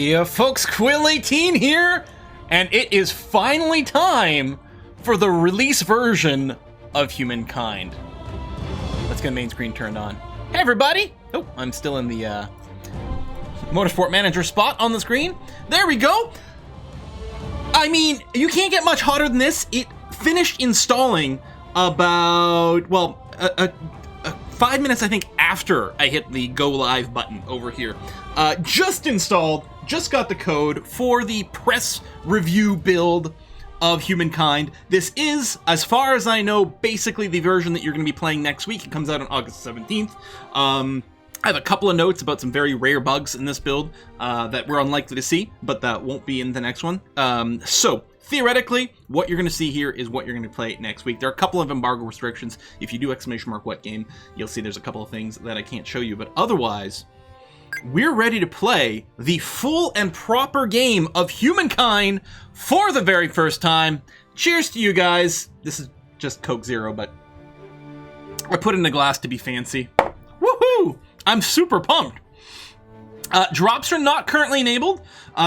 Hey folks, Quill18 here, and it is finally time for the release version of Humankind. Let's get main screen turned on. Hey everybody! Oh, I'm still in the Motorsport Manager spot on the screen. There we go! I mean, you can't get much hotter than this. It finished installing about, well, 5 minutes, I think, after I hit the go live button over here. Just installed, just got the code for the press review build of Humankind. This is, as far as I know, basically the version that you're going to be playing next week. It comes out on August 17th. I have a couple of notes about some very rare bugs in this build that we're unlikely to see, but that won't be in the next one. So, theoretically, what you're going to see here is what you're going to play next week. There are a couple of embargo restrictions. If you do !what game, you'll see there's a couple of things that I can't show you, but otherwise, we're ready to play the full and proper game of Humankind for the very first time. Cheers to you guys. This is just Coke Zero, but I put it in a glass to be fancy. Woohoo! I'm super pumped. Drops are not currently enabled.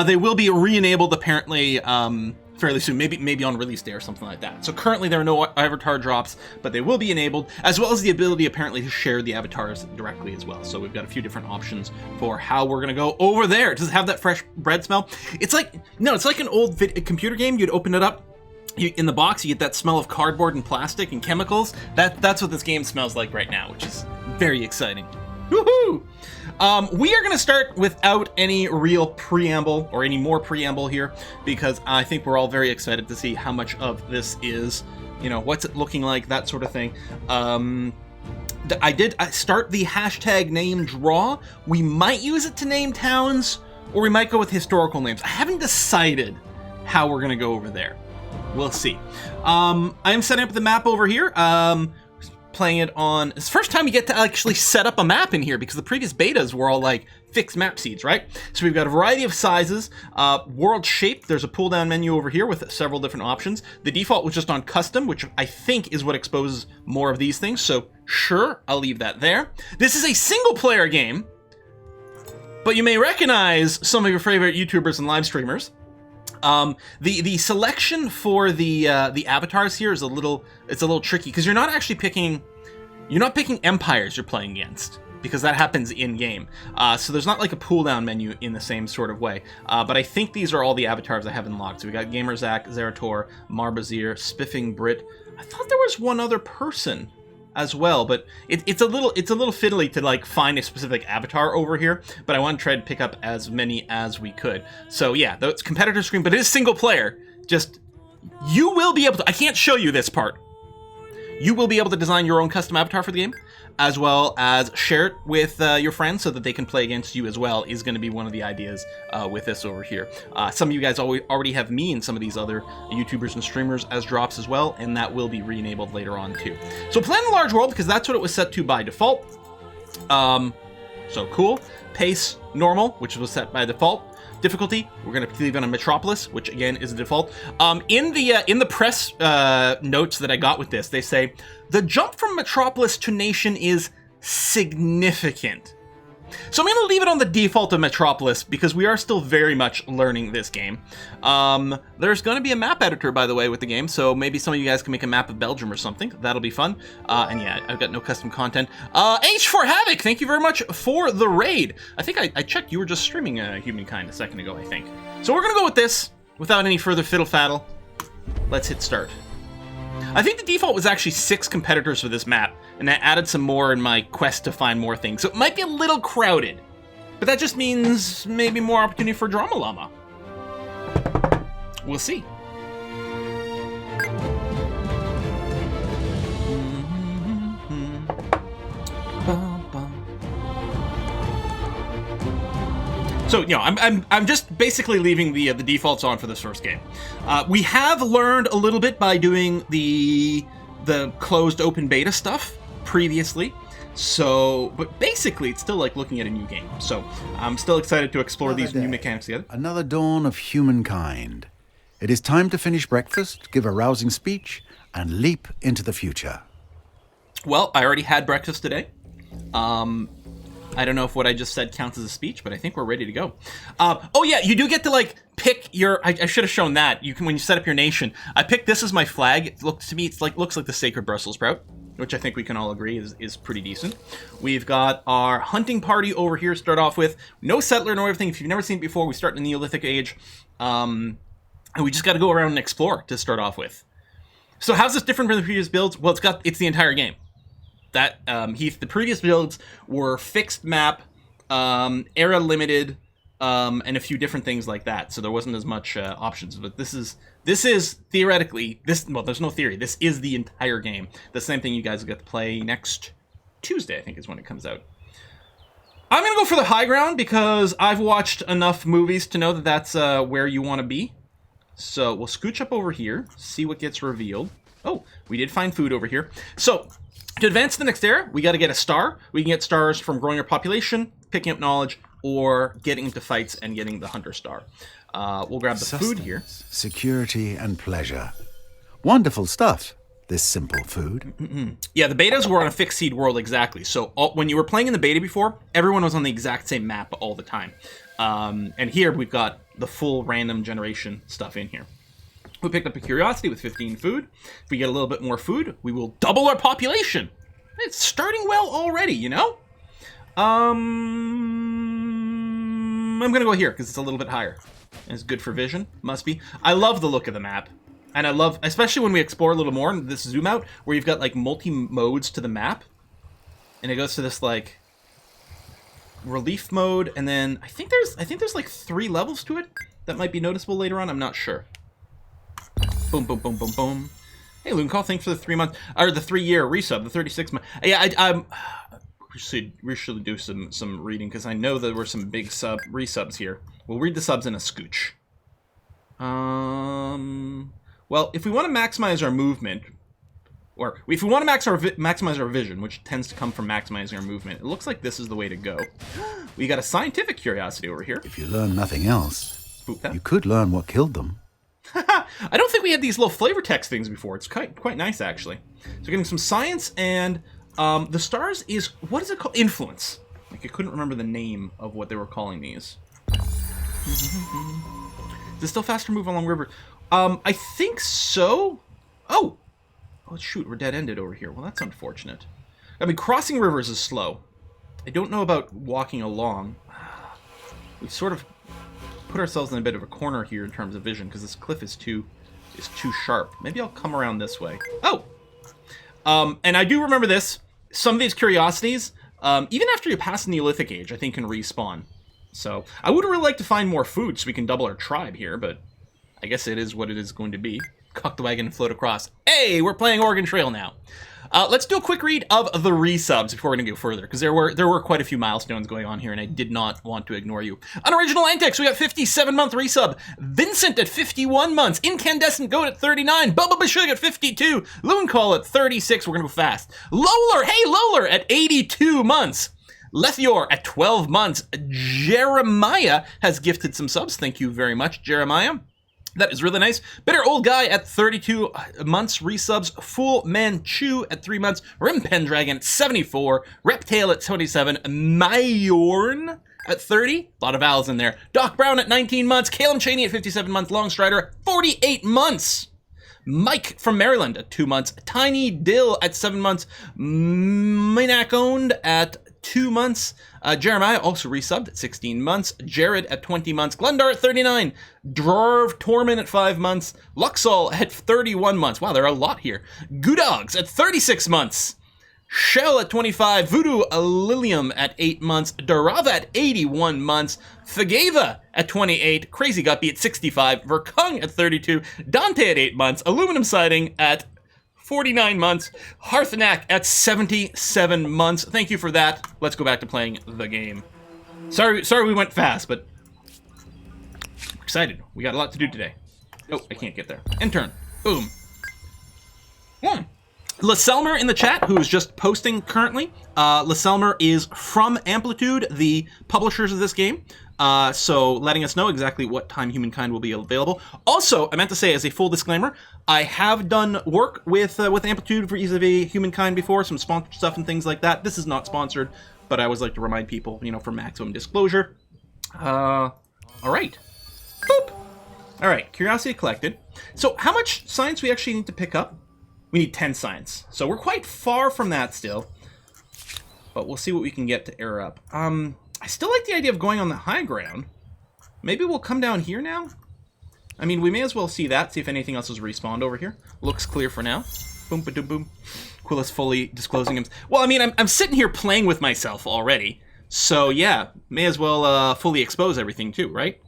They will be re-enabled apparently fairly soon, maybe on release day or something like that. So currently there are no avatar drops, but they will be enabled, as well as the ability apparently to share the avatars directly as well. So we've got a few different options for how we're gonna go over there. Does it have that fresh bread smell? It's like, no, it's like an old computer game. You'd open it up, in the box, you get that smell of cardboard and plastic and chemicals. That's what this game smells like right now, which is very exciting. Woohoo! We are going to start without any real preamble or any more preamble here, because I think we're all very excited to see how much of this is, you know, what's it looking like, that sort of thing. I start the hashtag name draw. We might use it to name towns, or we might go with historical names. I haven't decided how we're going to go over there. We'll see. I am setting up the map over here. Playing it on, it's the first time you get to actually set up a map in here, because the previous betas were all like fixed map seeds, right? So we've got a variety of sizes, world shape. There's a pull down menu over here with several different options. The default was just on custom, which I think is what exposes more of these things. So sure, I'll leave that there. This is a single player game, but you may recognize some of your favorite YouTubers and live streamers. The selection for the avatars here is a little tricky, because you're not actually picking empires you're playing against, because that happens in game. So there's not like a pull down menu in the same sort of way. But I think these are all the avatars I have unlocked. So we got Gamerzak, Zerator, Marbazir, Spiffing Brit. I thought there was one other person as well, but it's a little fiddly to like find a specific avatar over here, but I want to try to pick up as many as we could. So yeah, though it's competitor screen, but it is single player. Just, you will be able to, I can't show you this part. You will be able to design your own custom avatar for the game, as well as share it with your friends so that they can play against you as well, is going to be one of the ideas with this over here. Some of you guys already have me and some of these other YouTubers and streamers as drops as well, and that will be re-enabled later on too. So plan a large world, because that's what it was set to by default. So cool. Pace, normal, which was set by default. Difficulty, we're going to leave it on Metropolis, which again is a default. In the press notes that I got with this, they say the jump from Metropolis to Nation is significant. So I'm going to leave it on the default of Metropolis, because we are still very much learning this game. There's going to be a map editor, by the way, with the game, so maybe some of you guys can make a map of Belgium or something. That'll be fun. And yeah, I've got no custom content. H4 Havoc, thank you very much for the raid. I think I checked, you were just streaming Humankind a second ago, I think. So we're going to go with this, without any further fiddle-faddle. Let's hit start. I think the default was actually 6 competitors for this map, and I added some more in my quest to find more things. So it might be a little crowded, but that just means maybe more opportunity for Drama Llama. We'll see. So, you know, I'm just basically leaving the defaults on for this first game. We have learned a little bit by doing the closed open beta stuff previously. So, but basically it's still like looking at a new game. So I'm still excited to explore these new mechanics together. Another dawn of humankind. It is time to finish breakfast, give a rousing speech, and leap into the future. Well, I already had breakfast today. I don't know if what I just said counts as a speech, but I think we're ready to go. Oh yeah, you do get to like pick your. I should have shown that. You can when you set up your nation. I picked this as my flag. It looks to me, looks like the sacred Brussels sprout, which I think we can all agree is pretty decent. We've got our hunting party over here to start off with. No settler, no everything. If you've never seen it before, we start in the Neolithic age, and we just got to go around and explore to start off with. So how's this different from the previous builds? Well, it's the entire game. That the previous builds were fixed map, era limited, and a few different things like that. So there wasn't as much options. But this is theoretically well, there's no theory. This is the entire game. The same thing you guys will get to play next Tuesday, I think, is when it comes out. I'm gonna go for the high ground because I've watched enough movies to know that that's where you want to be. So we'll scooch up over here, see what gets revealed. Oh, we did find food over here. So to advance to the next era, we got to get a star. We can get stars from growing our population, picking up knowledge, or getting into fights and getting the hunter star. We'll grab the food here. Security and pleasure. Wonderful stuff, this simple food. Yeah, the betas were on a fixed seed world exactly. So when you were playing in the beta before, everyone was on the exact same map all the time. And here we've got the full random generation stuff in here. We picked up a curiosity with 15 food. If we get a little bit more food, we will double our population. It's starting well already, you know? I'm going to go here because it's a little bit higher. And it's good for vision. Must be. I love the look of the map. And I love, especially when we explore a little more, this zoom out, where you've got like multi-modes to the map. And it goes to this like relief mode. And then I think there's like 3 levels to it that might be noticeable later on. I'm not sure. Boom, boom, boom, boom, boom. Hey, Loon Call, thanks for the 3 month or the 3-year resub, the 36 month. Yeah, we should do some reading because I know there were some big resubs here. We'll read the subs in a scooch. Well, if we want to maximize our movement, or if we want to maximize our vision, which tends to come from maximizing our movement, it looks like this is the way to go. We got a scientific curiosity over here. If you learn nothing else, you could learn what killed them. I don't think we had these little flavor text things before. It's quite nice, actually. So getting some science, and the stars is, what is it called? Influence. Like, I couldn't remember the name of what they were calling these. Is it still faster move along river? I think so. Oh, shoot, we're dead-ended over here. Well, that's unfortunate. I mean, crossing rivers is slow. I don't know about walking along. We've sort of put ourselves in a bit of a corner here in terms of vision because this cliff is too sharp. Maybe I'll come around this way. Oh! And I do remember this. Some of these curiosities, even after you pass the Neolithic age, I think can respawn. So I would really like to find more food so we can double our tribe here, but I guess it is what it is going to be. Cock the wagon and float across. Hey, we're playing Oregon Trail now. Let's do a quick read of the resubs before we're going to go further, because there were quite a few milestones going on here, and I did not want to ignore you. Unoriginal Antics, we got 57-month resub. Vincent at 51 months. Incandescent Goat at 39. Bubba Bashug at 52. Loon Call at 36. We're going to go fast. Lowler, hey Lowler at 82 months. Lethior at 12 months. Jeremiah has gifted some subs. Thank you very much, Jeremiah. That is really nice. Bitter Old Guy at 32 months resubs. Fool Manchu at 3 months. Rim Pendragon at 74. Reptile at 27. Mayorn at 30. A lot of vowels in there. Doc Brown at 19 months. Caleb Cheney at 57 months. Longstrider at 48 months. Mike from Maryland at 2 months. Tiny Dill at 7 months. Minac Owned at 2 months. Jeremiah also resubbed at 16 months. Jared at 20 months. Glendar at 39. Drarv Torment at 5 months. Luxol at 31 months. Wow, there are a lot here. Goodogs at 36 months. Shell at 25. Voodoo Lilium at 8 months. Darava at 81 months. Fageva at 28. Crazy Guppy at 65. Verkung at 32. Dante at 8 months. Aluminum Siding at 49 months. Hearthnack at 77 months. Thank you for that. Let's go back to playing the game. Sorry we went fast, but I'm excited. We got a lot to do today. Oh, I can't get there. End turn. Boom. LaSelmer in the chat, who is just posting currently. LaSelmer is from Amplitude, the publishers of this game. So letting us know exactly what time Humankind will be available. Also, I meant to say as a full disclaimer, I have done work with Amplitude for vis-a-vis Humankind before, some sponsored stuff and things like that. This is not sponsored. but I always like to remind people, you know, for maximum disclosure. All right. Boop. All right, curiosity collected. So how much science we actually need to pick up? We need 10 science. So we're quite far from that still. But we'll see what we can get to air up. I still like the idea of going on the high ground. Maybe we'll come down here now? I mean, we may as well see that, see if anything else has respawned over here. Looks clear for now. Boom, ba-doom, boom. Quillis fully disclosing him. Well, I mean, I'm sitting here playing with myself already. So, yeah, may as well fully expose everything too, right?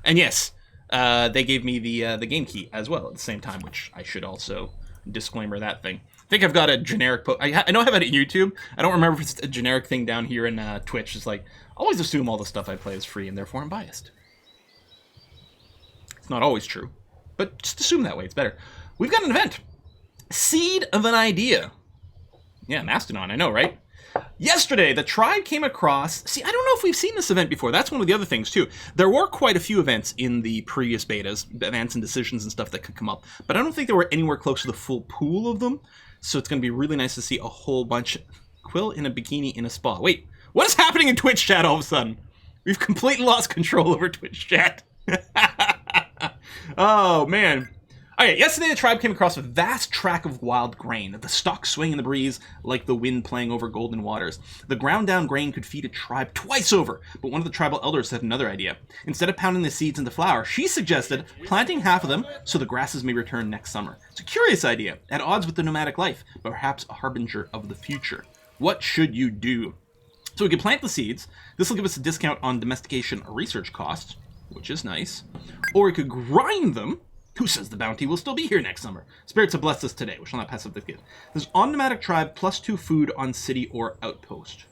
And yes, they gave me the game key as well at the same time, which I should also disclaimer that thing. I think I've got a generic... I know I have it at YouTube. I don't remember if it's a generic thing down here in Twitch. It's like, I always assume all the stuff I play is free, and therefore I'm biased. It's not always true, but just assume that way. It's better. We've got an event. Seed of an Idea. Yeah, Mastodon, I know, right? Yesterday, the tribe came across... See, I don't know if we've seen this event before. That's one of the other things, too. There were quite a few events in the previous betas, events and decisions and stuff that could come up, but I don't think there were anywhere close to the full pool of them, so it's going to be really nice to see a whole bunch... Quill in a bikini in a spa. Wait, what is happening in Twitch chat all of a sudden? We've completely lost control over Twitch chat. Oh, man. Okay, yesterday the tribe came across a vast tract of wild grain, the stalks swaying in the breeze like the wind playing over golden waters. The ground-down grain could feed a tribe twice over, but one of the tribal elders had another idea. Instead of pounding the seeds into flour, she suggested planting half of them so the grasses may return next summer. It's a curious idea, at odds with the nomadic life, but perhaps a harbinger of the future. What should you do? So we could plant the seeds. This will give us a discount on domestication research costs, which is nice. Or we could grind them. Who says the bounty will still be here next summer? Spirits have blessed us today. We shall not pass up this gift. There's on nomadic tribe +2 food on city or outpost.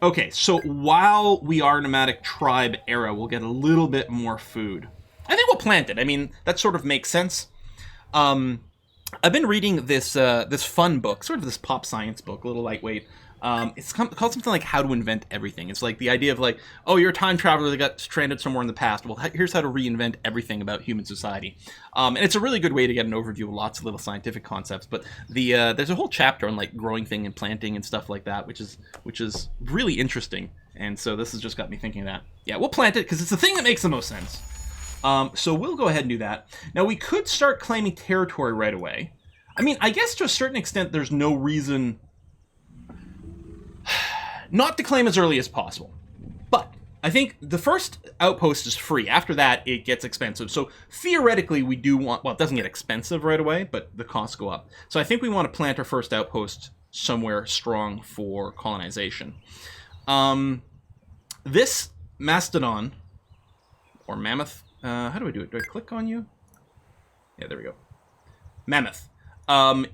Okay, so while we are nomadic tribe era, we'll get a little bit more food. I think we'll plant it. I mean, that sort of makes sense. I've been reading this this fun book, sort of this pop science book, a little lightweight. It's called something like How to Invent Everything. It's like the idea of like, oh, you're a time traveler that got stranded somewhere in the past. Well, here's how to reinvent everything about human society. And it's a really good way to get an overview of lots of little scientific concepts. But there's a whole chapter on like growing thing and planting and stuff like that, which is really interesting. And so this has just got me thinking that, yeah, we'll plant it because it's the thing that makes the most sense. So we'll go ahead and do that. Now, we could start claiming territory right away. I mean, I guess to a certain extent, there's no reason not to claim as early as possible. But I think the first outpost is free. After that, it gets expensive. So theoretically, we do want... Well, it doesn't get expensive right away, but the costs go up. So I think we want to plant our first outpost somewhere strong for colonization. This mastodon, or mammoth... how do I do it? Do I click on you? Yeah, there we go. Mammoth.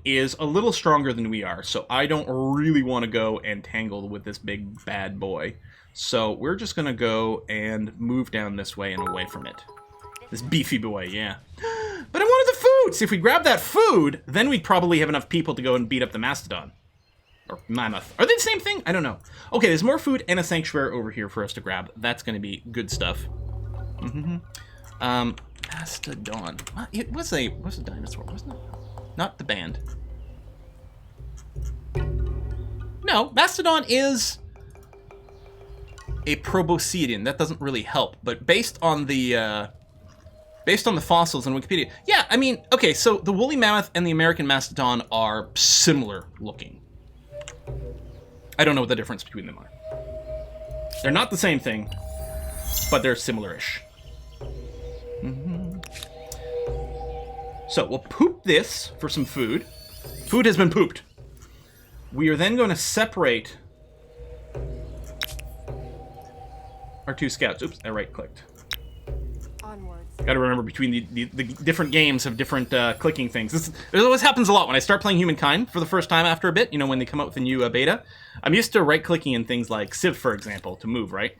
Is a little stronger than we are, so I don't really want to go and tangle with this big bad boy. So we're just going to go and move down this way and away from it. This beefy boy, yeah. But I wanted the food! See, if we grab that food, then we'd probably have enough people to go and beat up the mastodon. Or mammoth. Are they the same thing? I don't know. Okay, there's more food and a sanctuary over here for us to grab. That's going to be good stuff. Mastodon. It was a dinosaur, wasn't it? Not the band. No, Mastodon is a proboscidean. That doesn't really help, but based on the fossils in Wikipedia, yeah, I mean, okay, so the woolly mammoth and the American mastodon are similar looking. I don't know what the difference between them are. They're not the same thing, but they're similar-ish. So we'll poop this for some food. Food has been pooped. We are then going to separate our two scouts. Oops, I right-clicked. Got to remember between the different games have different clicking things. This always happens a lot when I start playing Humankind for the first time after a bit. You know, when they come out with a new beta. I'm used to right-clicking in things like Civ, for example, to move, right?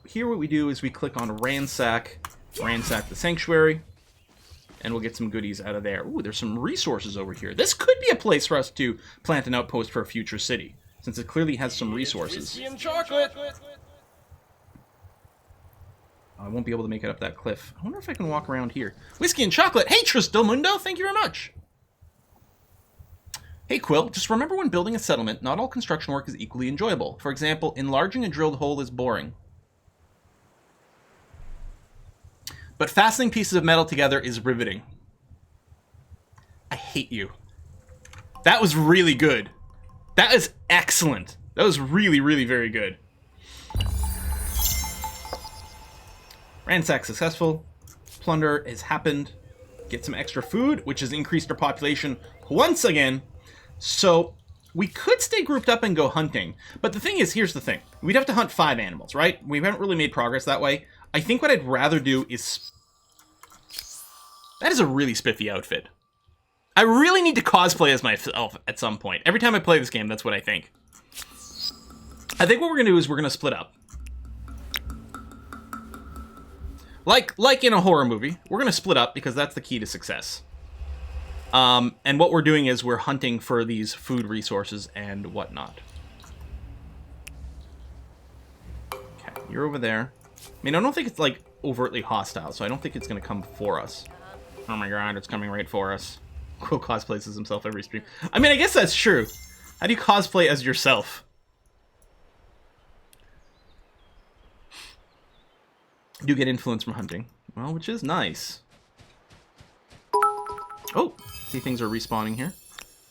Here what we do is we click on ransack the sanctuary. And we'll get some goodies out of there. Ooh, there's some resources over here. This could be a place for us to plant an outpost for a future city, since it clearly has some resources. Whiskey and chocolate. I won't be able to make it up that cliff. I wonder if I can walk around here. Whiskey and chocolate. Hey, Tristelmundo, thank you very much. Hey Quill, just remember when building a settlement, not all construction work is equally enjoyable. For example, enlarging a drilled hole is boring. But fastening pieces of metal together is riveting. I hate you. That was really good. That is excellent. That was really, really very good. Ransack successful. Plunder has happened. Get some extra food, which has increased our population once again. So we could stay grouped up and go hunting. But the thing is, here's the thing. We'd have to hunt 5 animals, right? We haven't really made progress that way. I think what I'd rather do is... That is a really spiffy outfit. I really need to cosplay as myself at some point. Every time I play this game, that's what I think. I think what we're going to do is we're going to split up. Like in a horror movie, we're going to split up because that's the key to success. And what we're doing is we're hunting for these food resources and whatnot. Okay, you're over there. I mean, I don't think it's, like, overtly hostile, so I don't think it's going to come for us. Oh my god, it's coming right for us. Quill cosplays as himself every stream. I mean, I guess that's true. How do you cosplay as yourself? Do get influence from hunting. Well, which is nice. Oh, see things are respawning here.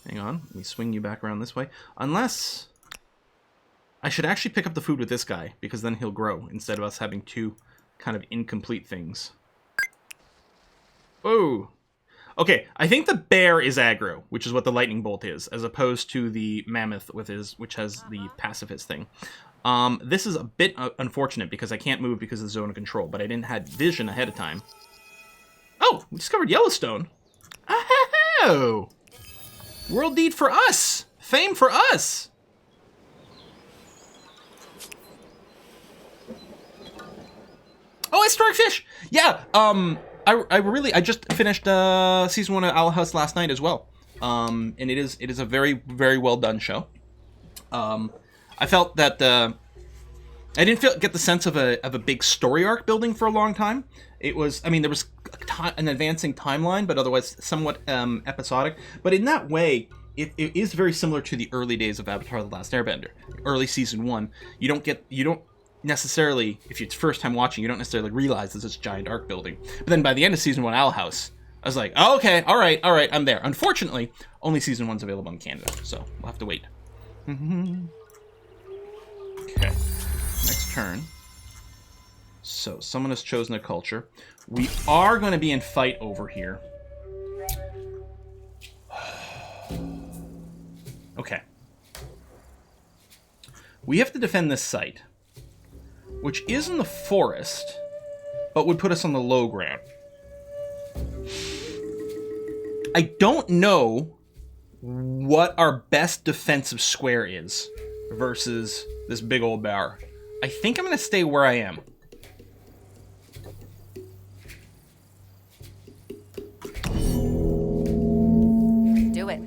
Hang on, let me swing you back around this way. Unless... I should actually pick up the food with this guy, because then he'll grow, instead of us having 2 kind of incomplete things. Oh! Okay, I think the bear is aggro, which is what the lightning bolt is, as opposed to the mammoth, with which has the pacifist thing. This is a bit unfortunate, because I can't move because of the zone of control, but I didn't have vision ahead of time. Oh, we discovered Yellowstone. Oh! World deed for us! Fame for us! Oh, historic fish! Yeah, I just finished season 1 of Owl House last night as well. And it is a very, very well done show. I felt that I didn't get the sense of a big story arc building for a long time. It was, I mean, there was an advancing timeline, but otherwise somewhat episodic. But in that way, it is very similar to the early days of Avatar: The Last Airbender. Early season 1, you don't necessarily, if it's first time watching, you don't necessarily realize there's this giant arc building. But then by the end of season 1 Owl House, I was like, oh, okay, all right, I'm there. Unfortunately, only season 1's available in Canada, so we'll have to wait. Okay, next turn. So, someone has chosen a culture. We are going to be in fight over here. Okay. We have to defend this site, which is in the forest, but would put us on the low ground. I don't know what our best defensive square is versus this big old bear. I think I'm going to stay where I am. Do it.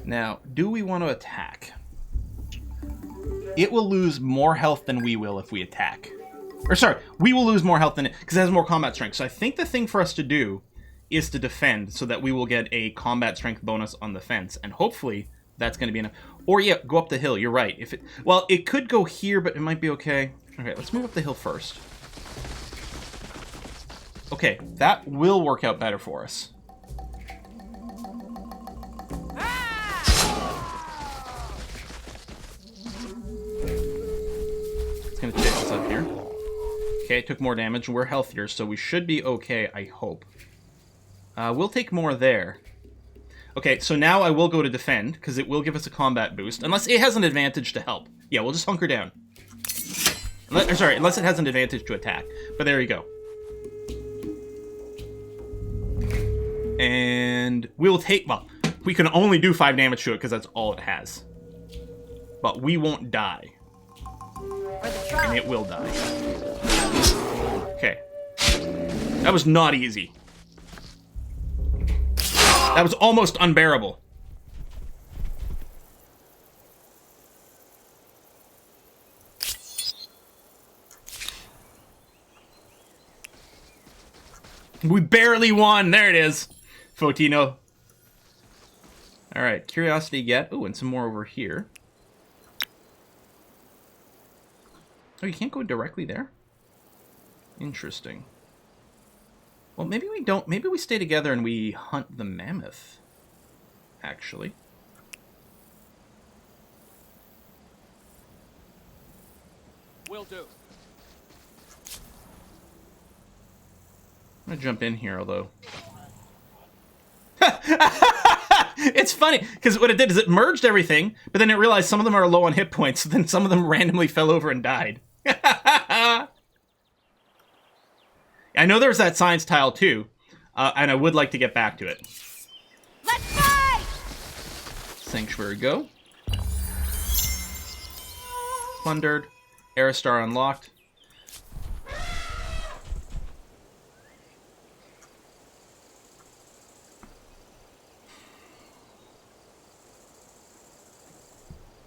Now, do we want to attack? It will lose more health than we will if we attack. Or sorry, we will lose more health than it, because it has more combat strength. So I think the thing for us to do is to defend, so that we will get a combat strength bonus on the fence. And hopefully, that's going to be enough. Or yeah, go up the hill, you're right. Well, it could go here, but it might be okay. Okay, let's move up the hill first. Okay, that will work out better for us. Gonna chase us up here. Okay, it took more damage. We're healthier, so we should be okay, I hope. We'll take more there. Okay, so now I will go to defend, because it will give us a combat boost. Unless it has an advantage to help. Yeah, we'll just hunker down. Unless it has an advantage to attack. But there you go. And we'll take... Well, we can only do 5 damage to it, because that's all it has. But we won't die. And it will die. Okay. That was not easy. That was almost unbearable. We barely won. There it is. Fotino. All right, curiosity get. Oh, and some more over here. Oh, you can't go directly there? Interesting. Well, maybe we don't. Maybe we stay together and we hunt the mammoth, actually. Will do. I'm going to jump in here, although... It's funny, because what it did is it merged everything, but then it realized some of them are low on hit points, so then some of them randomly fell over and died. I know there's that science tile, too, and I would like to get back to it. Let's fight! Sanctuary go. Plundered. Aerostar unlocked.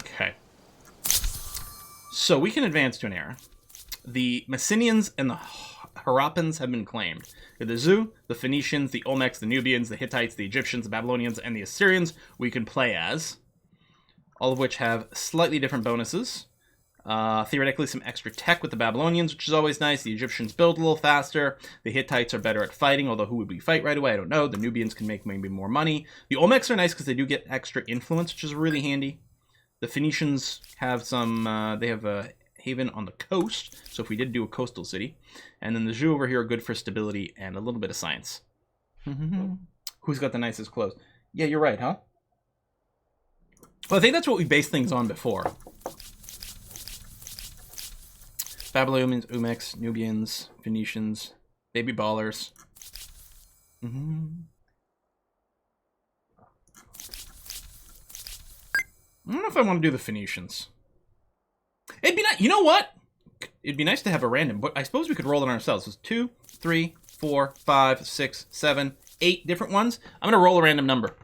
Okay. So we can advance to an era. The Messenians and the Harappans have been claimed. The Zu, the Phoenicians, the Olmecs, the Nubians, the Hittites, the Egyptians, the Babylonians, and the Assyrians we can play as. All of which have slightly different bonuses. Theoretically, some extra tech with the Babylonians, which is always nice. The Egyptians build a little faster. The Hittites are better at fighting, although who would we fight right away? I don't know. The Nubians can make maybe more money. The Olmecs are nice because they do get extra influence, which is really handy. The Phoenicians have some, they have a haven on the coast, so if we did do a coastal city. And then the Zhu over here are good for stability and a little bit of science. Who's got the nicest clothes? Yeah, you're right, huh? Well, I think that's what we based things on before. Babylonians, Olmecs, Nubians, Phoenicians, baby ballers. I don't know if I want to do the Phoenicians. It'd be nice. You know what? It'd be nice to have a random, but I suppose we could roll it ourselves. It's 2, 3, 4, 5, 6, 7, 8 different ones. I'm going to roll a random number.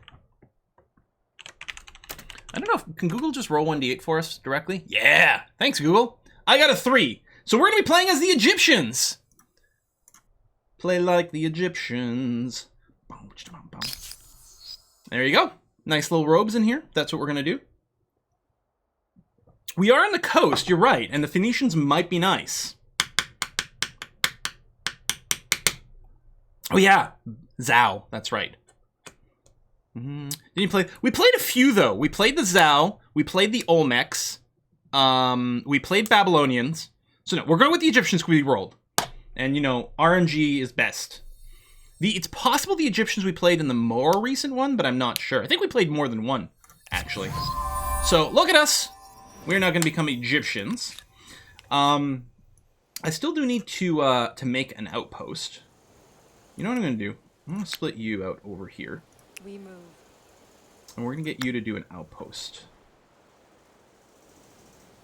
I don't know if, can Google just roll 1d8 for us directly? Yeah. Thanks, Google. I got a 3. So we're going to be playing as the Egyptians. Play like the Egyptians. There you go. Nice little robes in here. That's what we're going to do. We are on the coast, you're right, and the Phoenicians might be nice. Oh yeah, Zhao, that's right. Did you play? We played a few though. We played the Zhao, we played the Olmecs, we played Babylonians. So no, we're going with the Egyptians we rolled. And you know, RNG is best. It's possible the Egyptians we played in the more recent one, but I'm not sure. I think we played more than one, actually. So look at us. We're now going to become Egyptians. I still do need to make an outpost. You know what I'm going to do? I'm going to split you out over here. We move. And we're going to get you to do an outpost.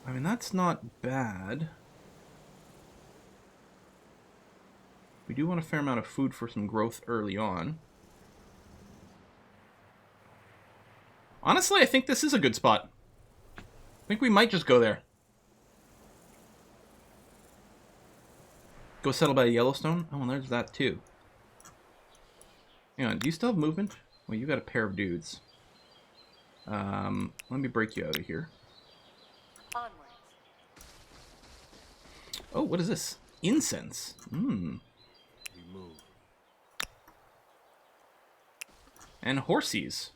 I mean, that's not bad. We do want a fair amount of food for some growth early on. Honestly, I think this is a good spot. I think we might just go there. Go settle by Yellowstone? Oh, and there's that too. Hang on, do you still have movement? Well, you got a pair of dudes. Let me break you out of here. Onwards. Oh, what is this? Incense. We move. And horsies.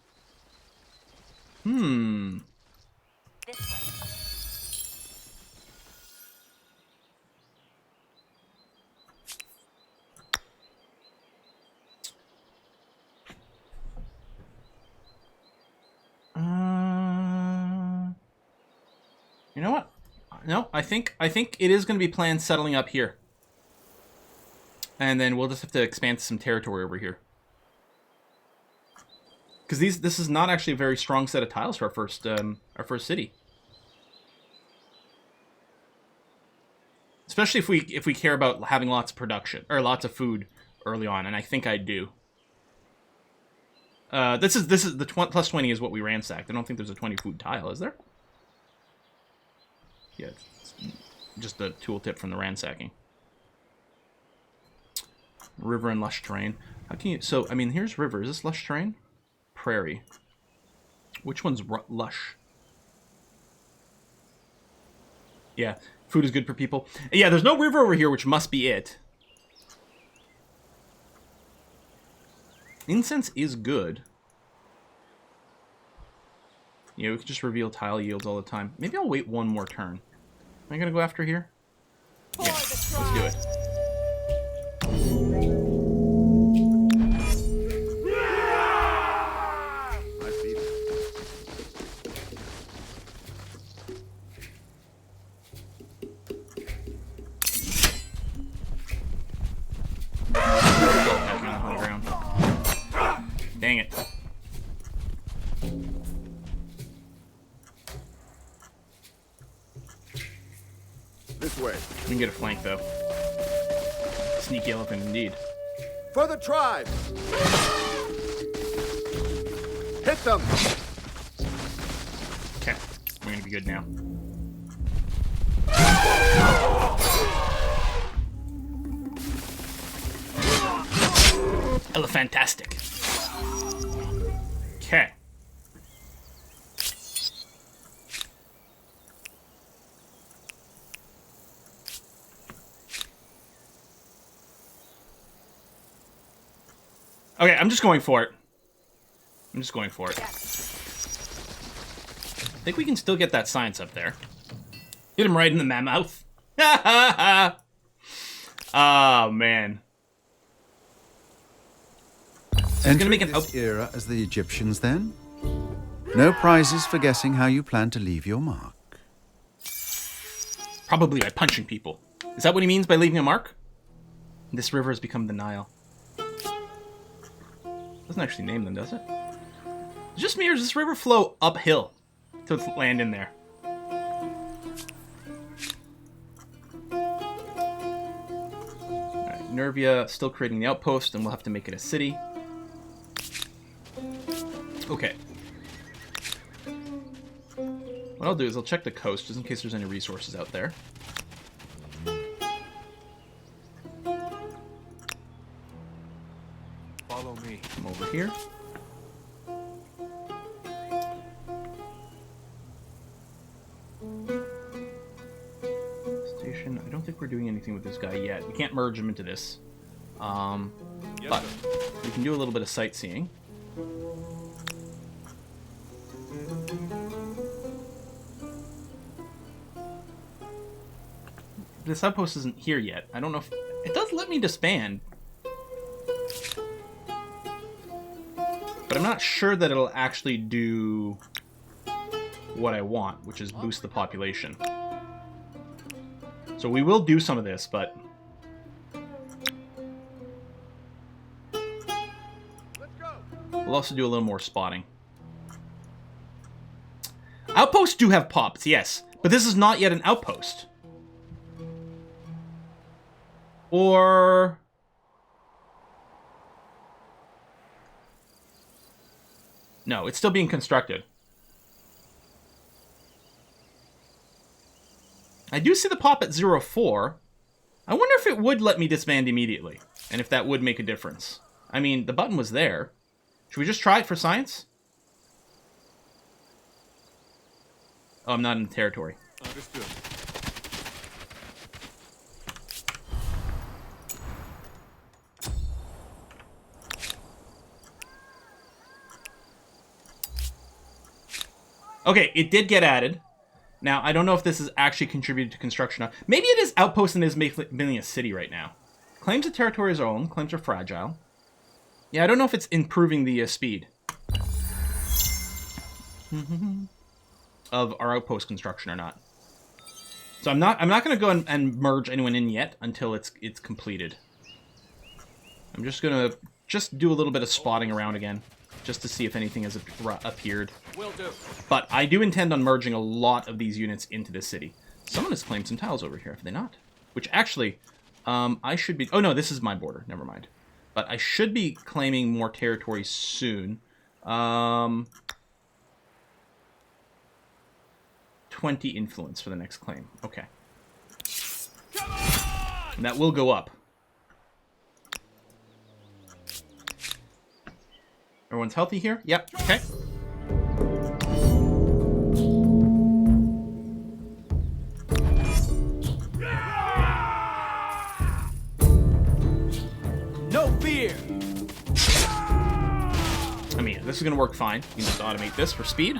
This way. You know what? No, I think it is going to be planned settling up here. And then we'll just have to expand some territory over here. Because this is not actually a very strong set of tiles for our first city. Especially if we care about having lots of production or lots of food early on, and I think I do. This is the plus 20 is what we ransacked. I don't think there's a 20 food tile, is there? Yeah, it's just a tooltip from the ransacking. River and lush terrain. How can you... So, I mean, here's river. Is this lush terrain? Prairie. Which one's lush? Yeah, food is good for people. Yeah, there's no river over here, which must be it. Incense is good. Yeah, we could just reveal tile yields all the time. Maybe I'll wait one more turn. Am I gonna go after here? Yeah, let's do it. On the ground. Dang it. This way. We can get a flank, though. Sneaky elephant, indeed. For the tribe! Hit them! Okay, we're gonna be good now. Elephantastic. Okay. Okay, I'm just going for it. I'm just going for it. I think we can still get that science up there. Hit him right in the mouth. Oh, man. Entering make an this era as the Egyptians, then? No prizes for guessing how you plan to leave your mark. Probably by punching people. Is that what he means by leaving a mark? This river has become the Nile. Doesn't actually name them, does it? It's just me, or does this river flow uphill to land in there? Alright, Nervia still creating the outpost, and we'll have to make it a city. Okay. What I'll do is I'll check the coast, just in case there's any resources out there. Follow me. Come over here. Station. I don't think we're doing anything with this guy yet. We can't merge him into this. But we can do a little bit of sightseeing. This outpost isn't here yet. I don't know if... It does let me disband. But I'm not sure that it'll actually do what I want, which is boost the population. So we will do some of this, but... We'll also do a little more spotting. Outposts do have pops, yes. But this is not yet an outpost. Or... No, it's still being constructed. I do see the pop at 0.4. I wonder if it would let me disband immediately. And if that would make a difference. I mean, the button was there. Should we just try it for science? Oh, I'm not in the territory. Understood. Okay, it did get added. Now, I don't know if this has actually contributed to construction. Maybe it is outpost and is building a city right now. Claims of territory is own. Claims are fragile. Yeah, I don't know if it's improving the speed of our outpost construction or not. So I'm not going to go and merge anyone in yet until it's completed. I'm just going to do a little bit of spotting around again, just to see if anything has appeared. Will do. But I do intend on merging a lot of these units into this city. Someone has claimed some tiles over here, have they not? Which actually, I should be... Oh no, this is my border, never mind. But I should be claiming more territory soon. 20 influence for the next claim. Okay. And that will go up. Everyone's healthy here? Yep. Okay. No fear. I mean, this is gonna work fine. You can just automate this for speed.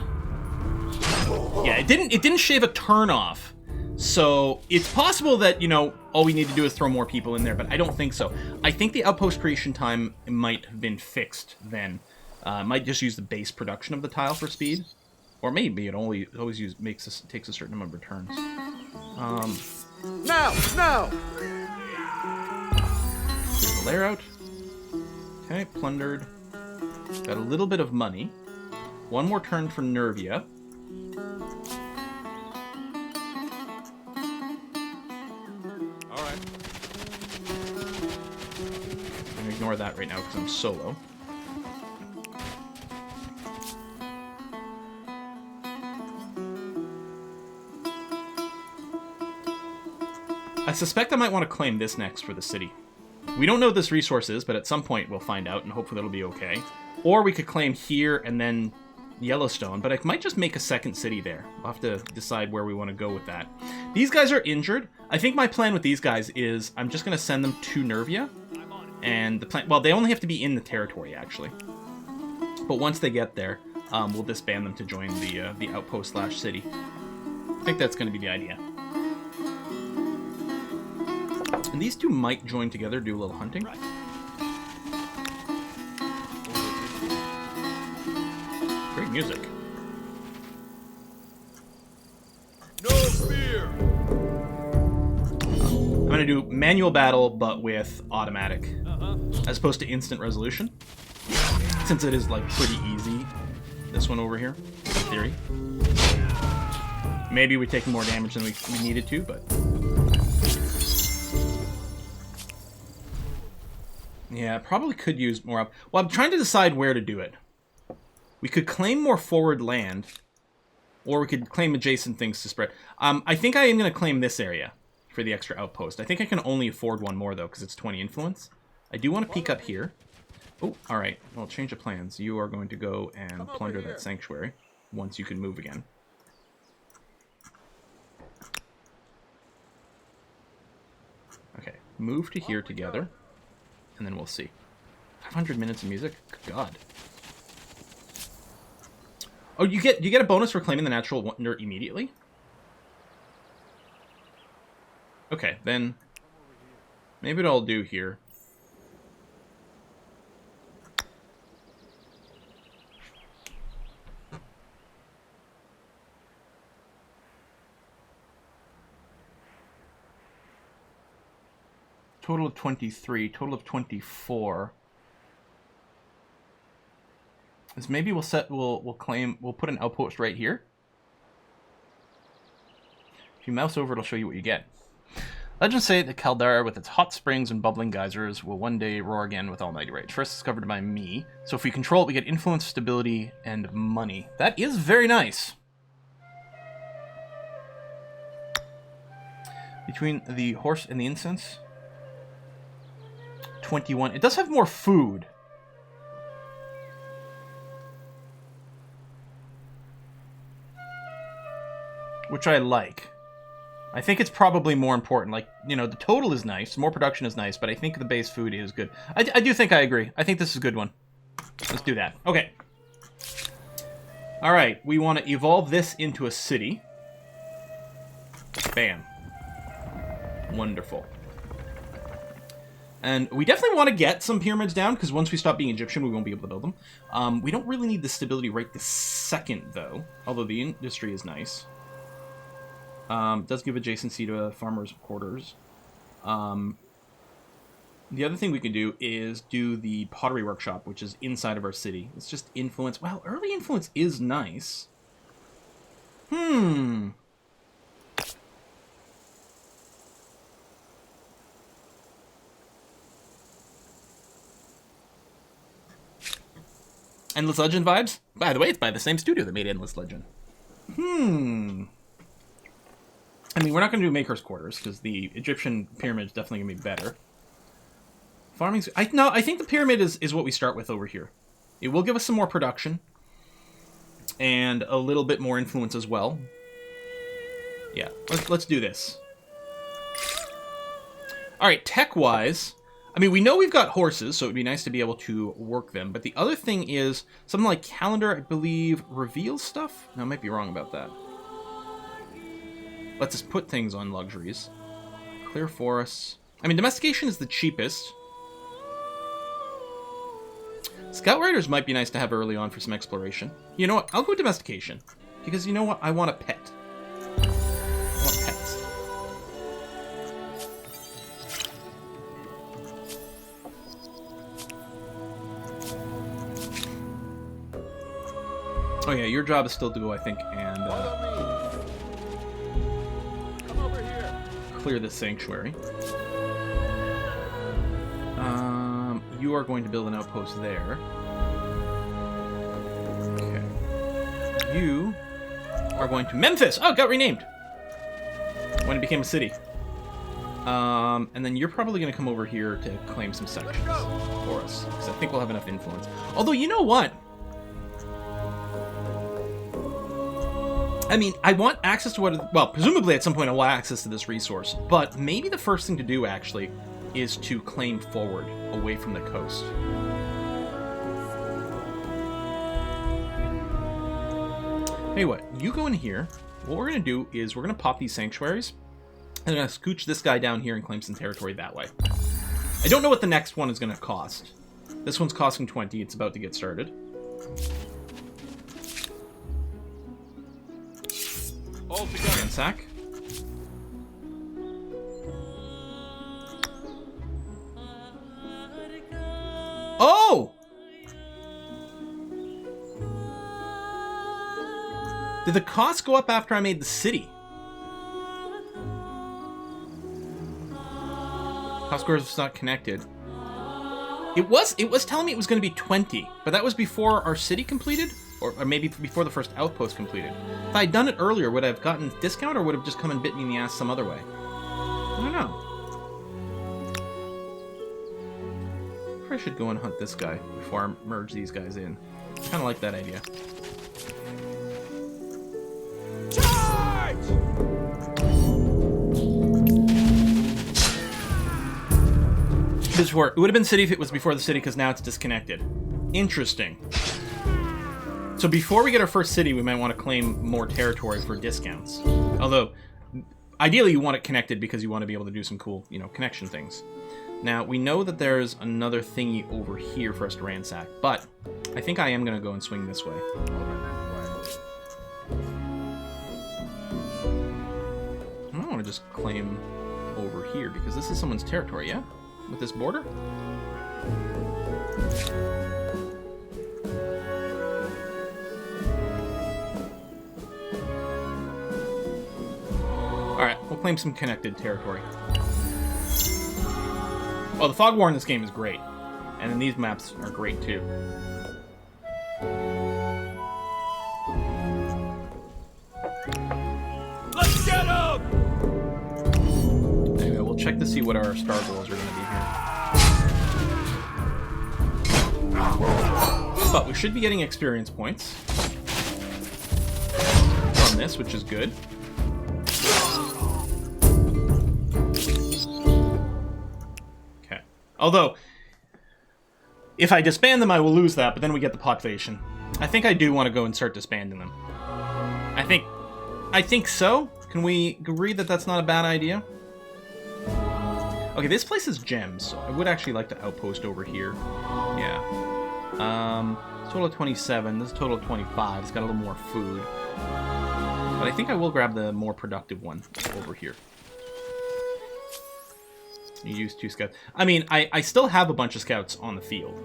Yeah, it didn't shave a turn off. So it's possible that, you know, all we need to do is throw more people in there, but I don't think so. I think the outpost creation time might have been fixed then. Might just use the base production of the tile for speed, or maybe it always takes a certain number of turns. Now! The layer out. Okay, plundered. Got a little bit of money. One more turn for Nervia. All right. I'm gonna ignore that right now because I'm solo. I suspect I might want to claim this next for the city. We don't know what this resource is, but at some point we'll find out, and hopefully it'll be okay. Or we could claim here and then Yellowstone, but I might just make a second city there. We'll have to decide where we want to go with that. These guys are injured. I think my plan with these guys is I'm just going to send them to Nervia. And the plan, well, they only have to be in the territory, actually. But once they get there, we'll disband them to join the outpost/city. I think that's going to be the idea. And these two might join together, do a little hunting. Right. Great music. No fear. I'm going to do manual battle, but with automatic, as opposed to instant resolution. Since it is, like, pretty easy, this one over here, in theory. Maybe we take more damage than we needed to, but... Yeah, probably could use more up. Well, I'm trying to decide where to do it. We could claim more forward land, or we could claim adjacent things to spread. I think I am going to claim this area for the extra outpost. I think I can only afford one more, though, because it's 20 influence. I do want to peek up here. Oh, all right. Well, change of plans. You are going to go and plunder that sanctuary once you can move again. Okay, move to here together. And then we'll see. 500 minutes of music? Good God. Oh, you get a bonus for claiming the natural wonder immediately? Okay, then maybe what I'll do here. Total of 23, total of 24. Is maybe we'll put an outpost right here. If you mouse over, it'll show you what you get. Legends say that Caldera, with its hot springs and bubbling geysers, will one day roar again with almighty rage. First discovered by me. So if we control it, we get influence, stability, and money. That is very nice. Between the horse and the incense... 21. It does have more food. Which I like. I think it's probably more important. Like, you know, the total is nice. More production is nice, but I think the base food is good. I do think I agree. I think this is a good one. Let's do that. Okay. Alright, we want to evolve this into a city. Bam. Wonderful. And we definitely want to get some pyramids down, because once we stop being Egyptian, we won't be able to build them. We don't really need the stability right this second, though. Although the industry is nice. It does give adjacency to farmers' quarters. The other thing we can do is do the pottery workshop, which is inside of our city. It's just influence. Well, early influence is nice. Endless Legend vibes? By the way, it's by the same studio that made Endless Legend. I mean, we're not going to do Maker's Quarters, because the Egyptian pyramid is definitely going to be better. Farming... I think the pyramid is what we start with over here. It will give us some more production. And a little bit more influence as well. Yeah, let's do this. Alright, tech-wise, I mean, we know we've got horses, so it would be nice to be able to work them. But the other thing is, something like calendar, I believe, reveals stuff? No, I might be wrong about that. Lets us put things on luxuries. Clear forests. I mean, domestication is the cheapest. Scout riders might be nice to have early on for some exploration. You know what? I'll go with domestication. Because you know what? I want a pet. I want pets. Oh yeah, your job is still to go, I think, and Come over here. clear this sanctuary. You are going to build an outpost there. Okay. You are going to Memphis! Oh, it got renamed! When it became a city. And then you're probably going to come over here to claim some sections for us. Because I think we'll have enough influence. Although, you know what? I mean, I want access to what... Well, presumably at some point I want access to this resource. But maybe the first thing to do, actually, is to claim forward, away from the coast. Hey, what? You go in here. What we're going to do is we're going to pop these sanctuaries. And I'm going to scooch this guy down here and claim some territory that way. I don't know what the next one is going to cost. This one's costing 20. It's about to get started. All together. Ransack. Oh! Did the cost go up after I made the city? Cost scores was not connected. It was telling me it was going to be 20, but that was before our city completed? Or maybe before the first outpost completed. If I had done it earlier, would I have gotten a discount or would it have just come and bit me in the ass some other way? I don't know. I should go and hunt this guy before I merge these guys in. Kind of like that idea. Charge! It would have been city if it was before the city, because now it's disconnected. Interesting. So before we get our first city, we might want to claim more territory for discounts. Although, ideally you want it connected because you want to be able to do some cool, connection things. Now, we know that there's another thingy over here for us to ransack, but I think I am going to go and swing this way. I want to just claim over here, because this is someone's territory, yeah? With this border? Alright, we'll claim some connected territory. Oh, the fog war in this game is great. And then these maps are great too. Let's get him! Anyway, we'll check to see what our star goals are going to be here. But we should be getting experience points from this, which is good. Although, if I disband them, I will lose that, but then we get the population. I think I do want to go and start disbanding them. I think so. Can we agree that that's not a bad idea? Okay, this place is gems, so I would actually like to outpost over here. Yeah. Total of 27. This is total of 25. It's got a little more food. But I think I will grab the more productive one over here. You use 2 scouts. I mean, I still have a bunch of scouts on the field.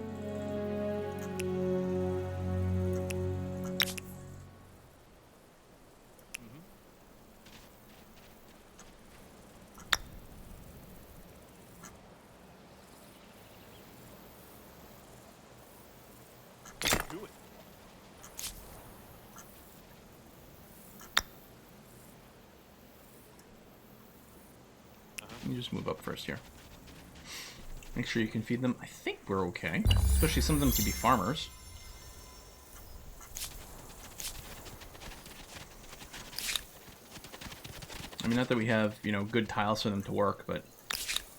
Do it. You just move up first here. Make sure you can feed them. I think we're okay. Especially some of them could be farmers. I mean, not that we have, you know, good tiles for them to work, but...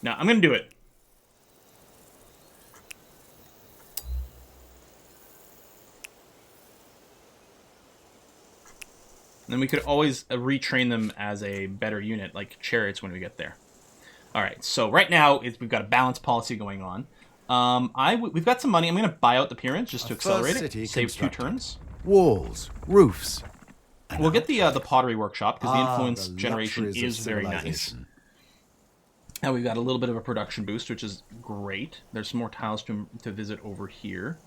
No, I'm going to do it. And then we could always retrain them as a better unit, like chariots, when we get there. All right, so right now we've got a balanced policy going on. We've got some money. I'm going to buy out the pyramids just to accelerate it. Save 2 turns. Walls, roofs. We'll get the pottery workshop because the influence generation is very nice. Now we've got a little bit of a production boost, which is great. There's some more tiles to visit over here.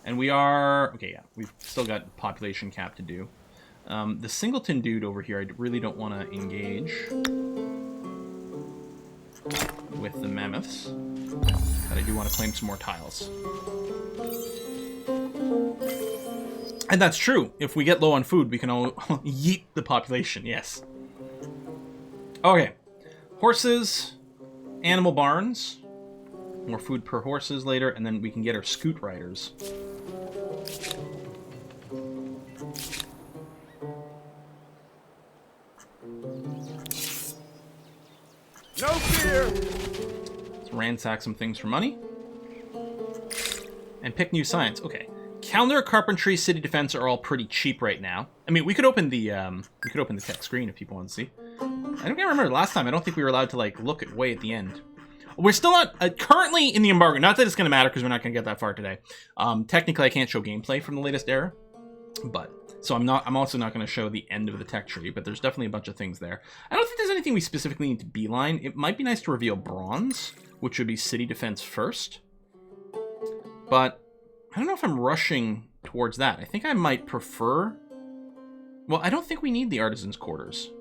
And we are... Okay, yeah, we've still got population cap to do. The singleton dude over here, I really don't want to engage with the mammoths. But I do want to claim some more tiles. And that's true. If we get low on food, we can all yeet the population, yes. Okay. Horses, animal barns, more food per horses later, and then we can get our scoot riders. No fear! Let's ransack some things for money. And pick new science. Okay. Calendar, carpentry, city defense are all pretty cheap right now. I mean, we could open the tech screen if people want to see. I don't remember last time. I don't think we were allowed to like look at way at the end. We're still not currently in the embargo. Not that it's going to matter because we're not going to get that far today. Technically, I can't show gameplay from the latest era, but so I'm also not going to show the end of the tech tree. But there's definitely a bunch of things there. I don't think there's anything we specifically need to beeline. It might be nice to reveal bronze, which would be city defense first, but I don't know if I'm rushing towards that. I think I might prefer... Well, I don't think we need the artisans' quarters.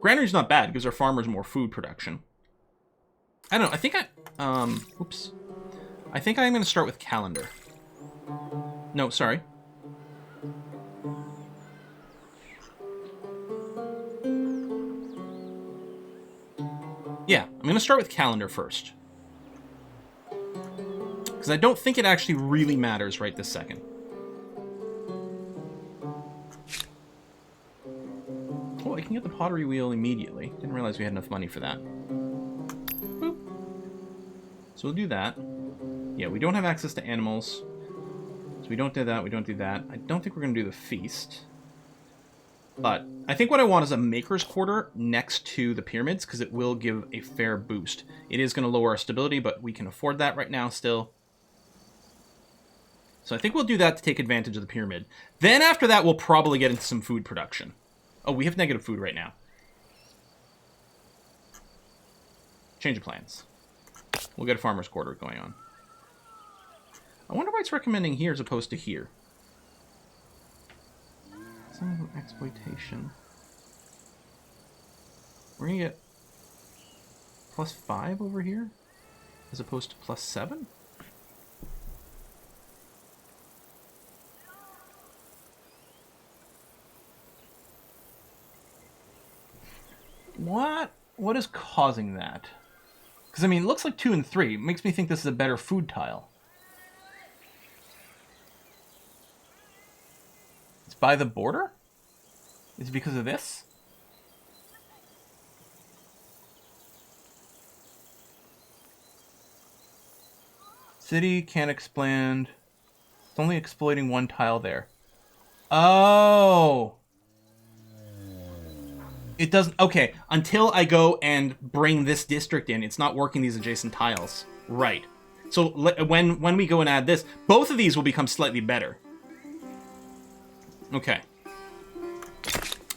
Granary's not bad. It gives our farmers more food production. I don't know. I think oops. I think I'm going to start with calendar. No, sorry. Yeah, I'm going to start with calendar first. Because I don't think it actually really matters right this second. Oh, I can get the pottery wheel immediately. Didn't realize we had enough money for that. Boop. So we'll do that. Yeah, we don't have access to animals. So we don't do that, we don't do that. I don't think we're going to do the feast. But I think what I want is a maker's quarter next to the pyramids, because it will give a fair boost. It is going to lower our stability, but we can afford that right now still. So I think we'll do that to take advantage of the pyramid. Then after that, we'll probably get into some food production. Oh, we have negative food right now. Change of plans. We'll get a farmer's quarter going on. I wonder why it's recommending here as opposed to here. Some exploitation. We're going to get +5 over here as opposed to +7? What is causing that? Because, I mean, it looks like 2 and 3. It makes me think this is a better food tile. It's by the border? Is it because of this? City can't expand. It's only exploiting 1 tile there. Oh! It doesn't... Okay, until I go and bring this district in, it's not working these adjacent tiles. Right. So when we go and add this, both of these will become slightly better. Okay.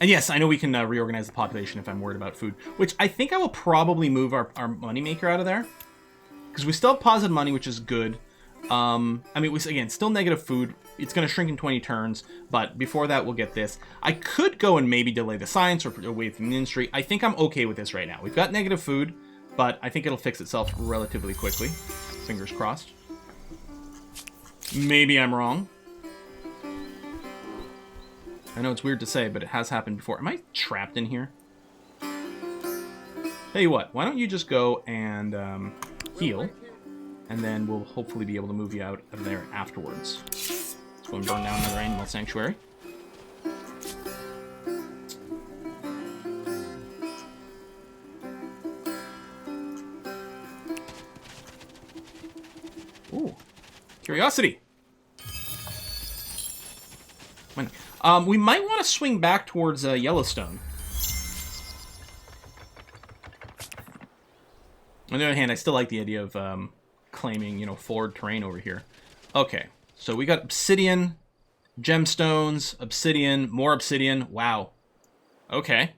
And yes, I know we can reorganize the population if I'm worried about food, which I think I will probably move our moneymaker out of there. Because we still have positive money, which is good. I mean, again, still negative food. It's going to shrink in 20 turns, but before that, we'll get this. I could go and maybe delay the science or away from the industry. I think I'm okay with this right now. We've got negative food, but I think it'll fix itself relatively quickly. Fingers crossed. Maybe I'm wrong. I know it's weird to say, but it has happened before. Am I trapped in here? Tell you what, why don't you just go and heal, and then we'll hopefully be able to move you out of there afterwards. Let's go and burn down another animal sanctuary. Curiosity. We might want to swing back towards Yellowstone. On the other hand, I still like the idea of claiming, forward terrain over here. Okay, so we got obsidian, gemstones, obsidian, more obsidian. Wow. Okay.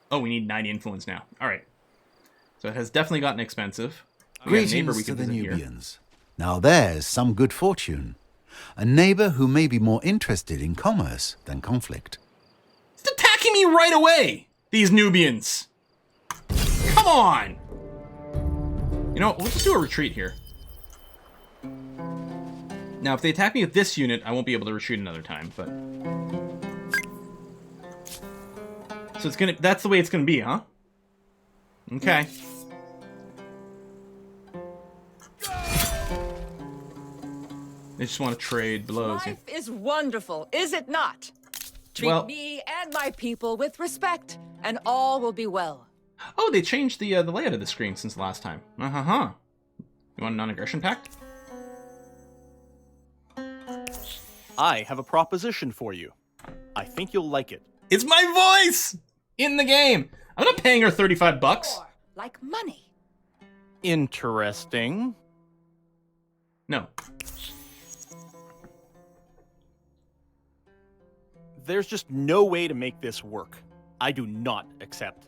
Oh, we need 90 influence now. All right. So it has definitely gotten expensive. We got a neighbor we Greetings to can the visit here. Nubians. Now there's some good fortune. A neighbor who may be more interested in commerce than conflict. It's attacking me right away, these Nubians. Come on. We'll just do a retreat here. Now, if they attack me with this unit, I won't be able to retreat another time, but... So that's the way it's gonna be, huh? Okay. They just want to trade blows. Life is wonderful, is it not? Treat me and my people with respect, and all will be well. Oh, they changed the layout of the screen since the last time. You want a non-aggression pact? I have a proposition for you. I think you'll like it. It's my voice in the game. I'm not paying her $35. Or, like money. Interesting. No. There's just no way to make this work. I do not accept.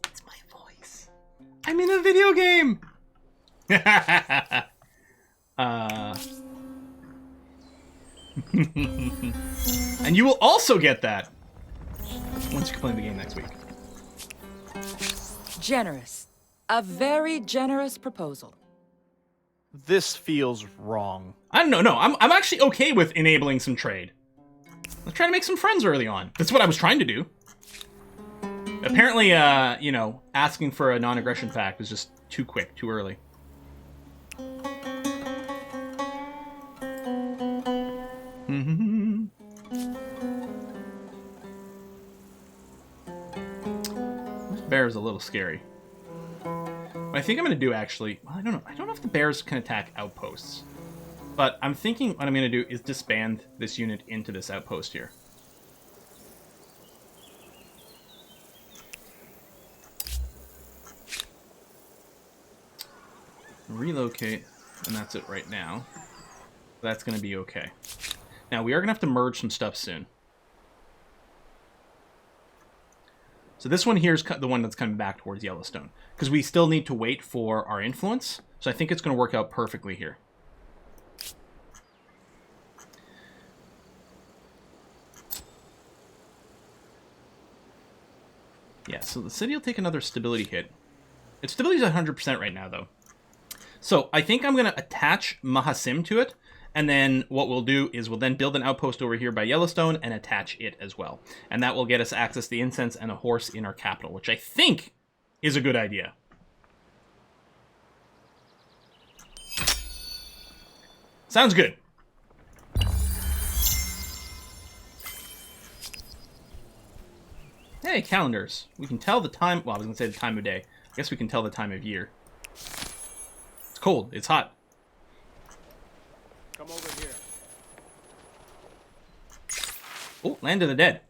It's my voice. I'm in a video game. And you will also get that once you play the game next week. Generous. A very generous proposal. This feels wrong. I don't know. No, I'm actually okay with enabling some trade. Let's try to make some friends early on. That's what I was trying to do. Apparently, asking for a non-aggression pact was just too quick, too early. This bear is a little scary. What I think I'm going to do, actually... Well, I don't know. I don't know if the bears can attack outposts. But I'm thinking what I'm going to do is disband this unit into this outpost here. Relocate, and that's it right now. That's going to be okay. Now, we are going to have to merge some stuff soon. So this one here is the one that's coming back towards Yellowstone, because we still need to wait for our influence. So I think it's going to work out perfectly here. Yeah, so the city will take another stability hit. Its stability is 100% right now, though. So I think I'm going to attach Mahasim to it, and then what we'll do is we'll then build an outpost over here by Yellowstone and attach it as well. And that will get us access to the incense and a horse in our capital, which I think is a good idea. Sounds good. Hey, calendars. We can tell the time... Well, I was going to say the time of day. I guess we can tell the time of year. It's cold. It's hot. Come over here. Oh, Land of the Dead.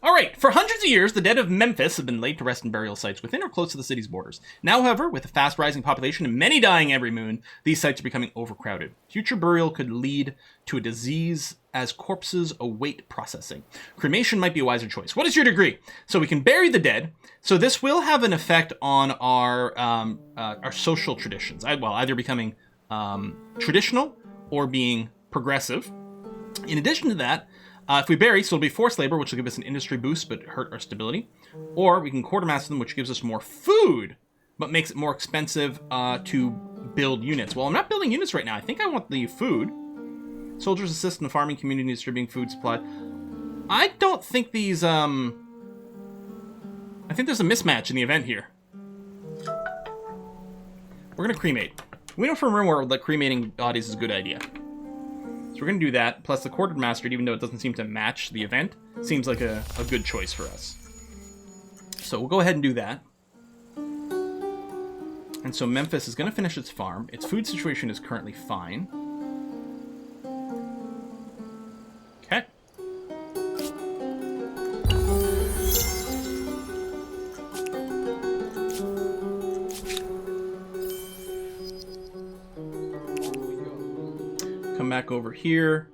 All right, for hundreds of years, the dead of Memphis have been laid to rest in burial sites within or close to the city's borders. Now, however, with a fast-rising population and many dying every moon, these sites are becoming overcrowded. Future burial could lead to a disease as corpses await processing. Cremation might be a wiser choice. What is your degree? So we can bury the dead. So this will have an effect on our social traditions. Either becoming traditional or being progressive. In addition to that, if we bury, so it'll be forced labor, which will give us an industry boost but hurt our stability. Or we can quartermaster them, which gives us more food, but makes it more expensive to build units. Well, I'm not building units right now. I think I want the food. Soldiers assist in the farming community distributing food supply. I don't think these, I think there's a mismatch in the event here. We're going to cremate. We know from rumor that cremating bodies is a good idea. So we're going to do that, plus the quartermaster, even though it doesn't seem to match the event, seems like a good choice for us. So we'll go ahead and do that. And so Memphis is going to finish its farm. Its food situation is currently fine. Okay. Come back over here.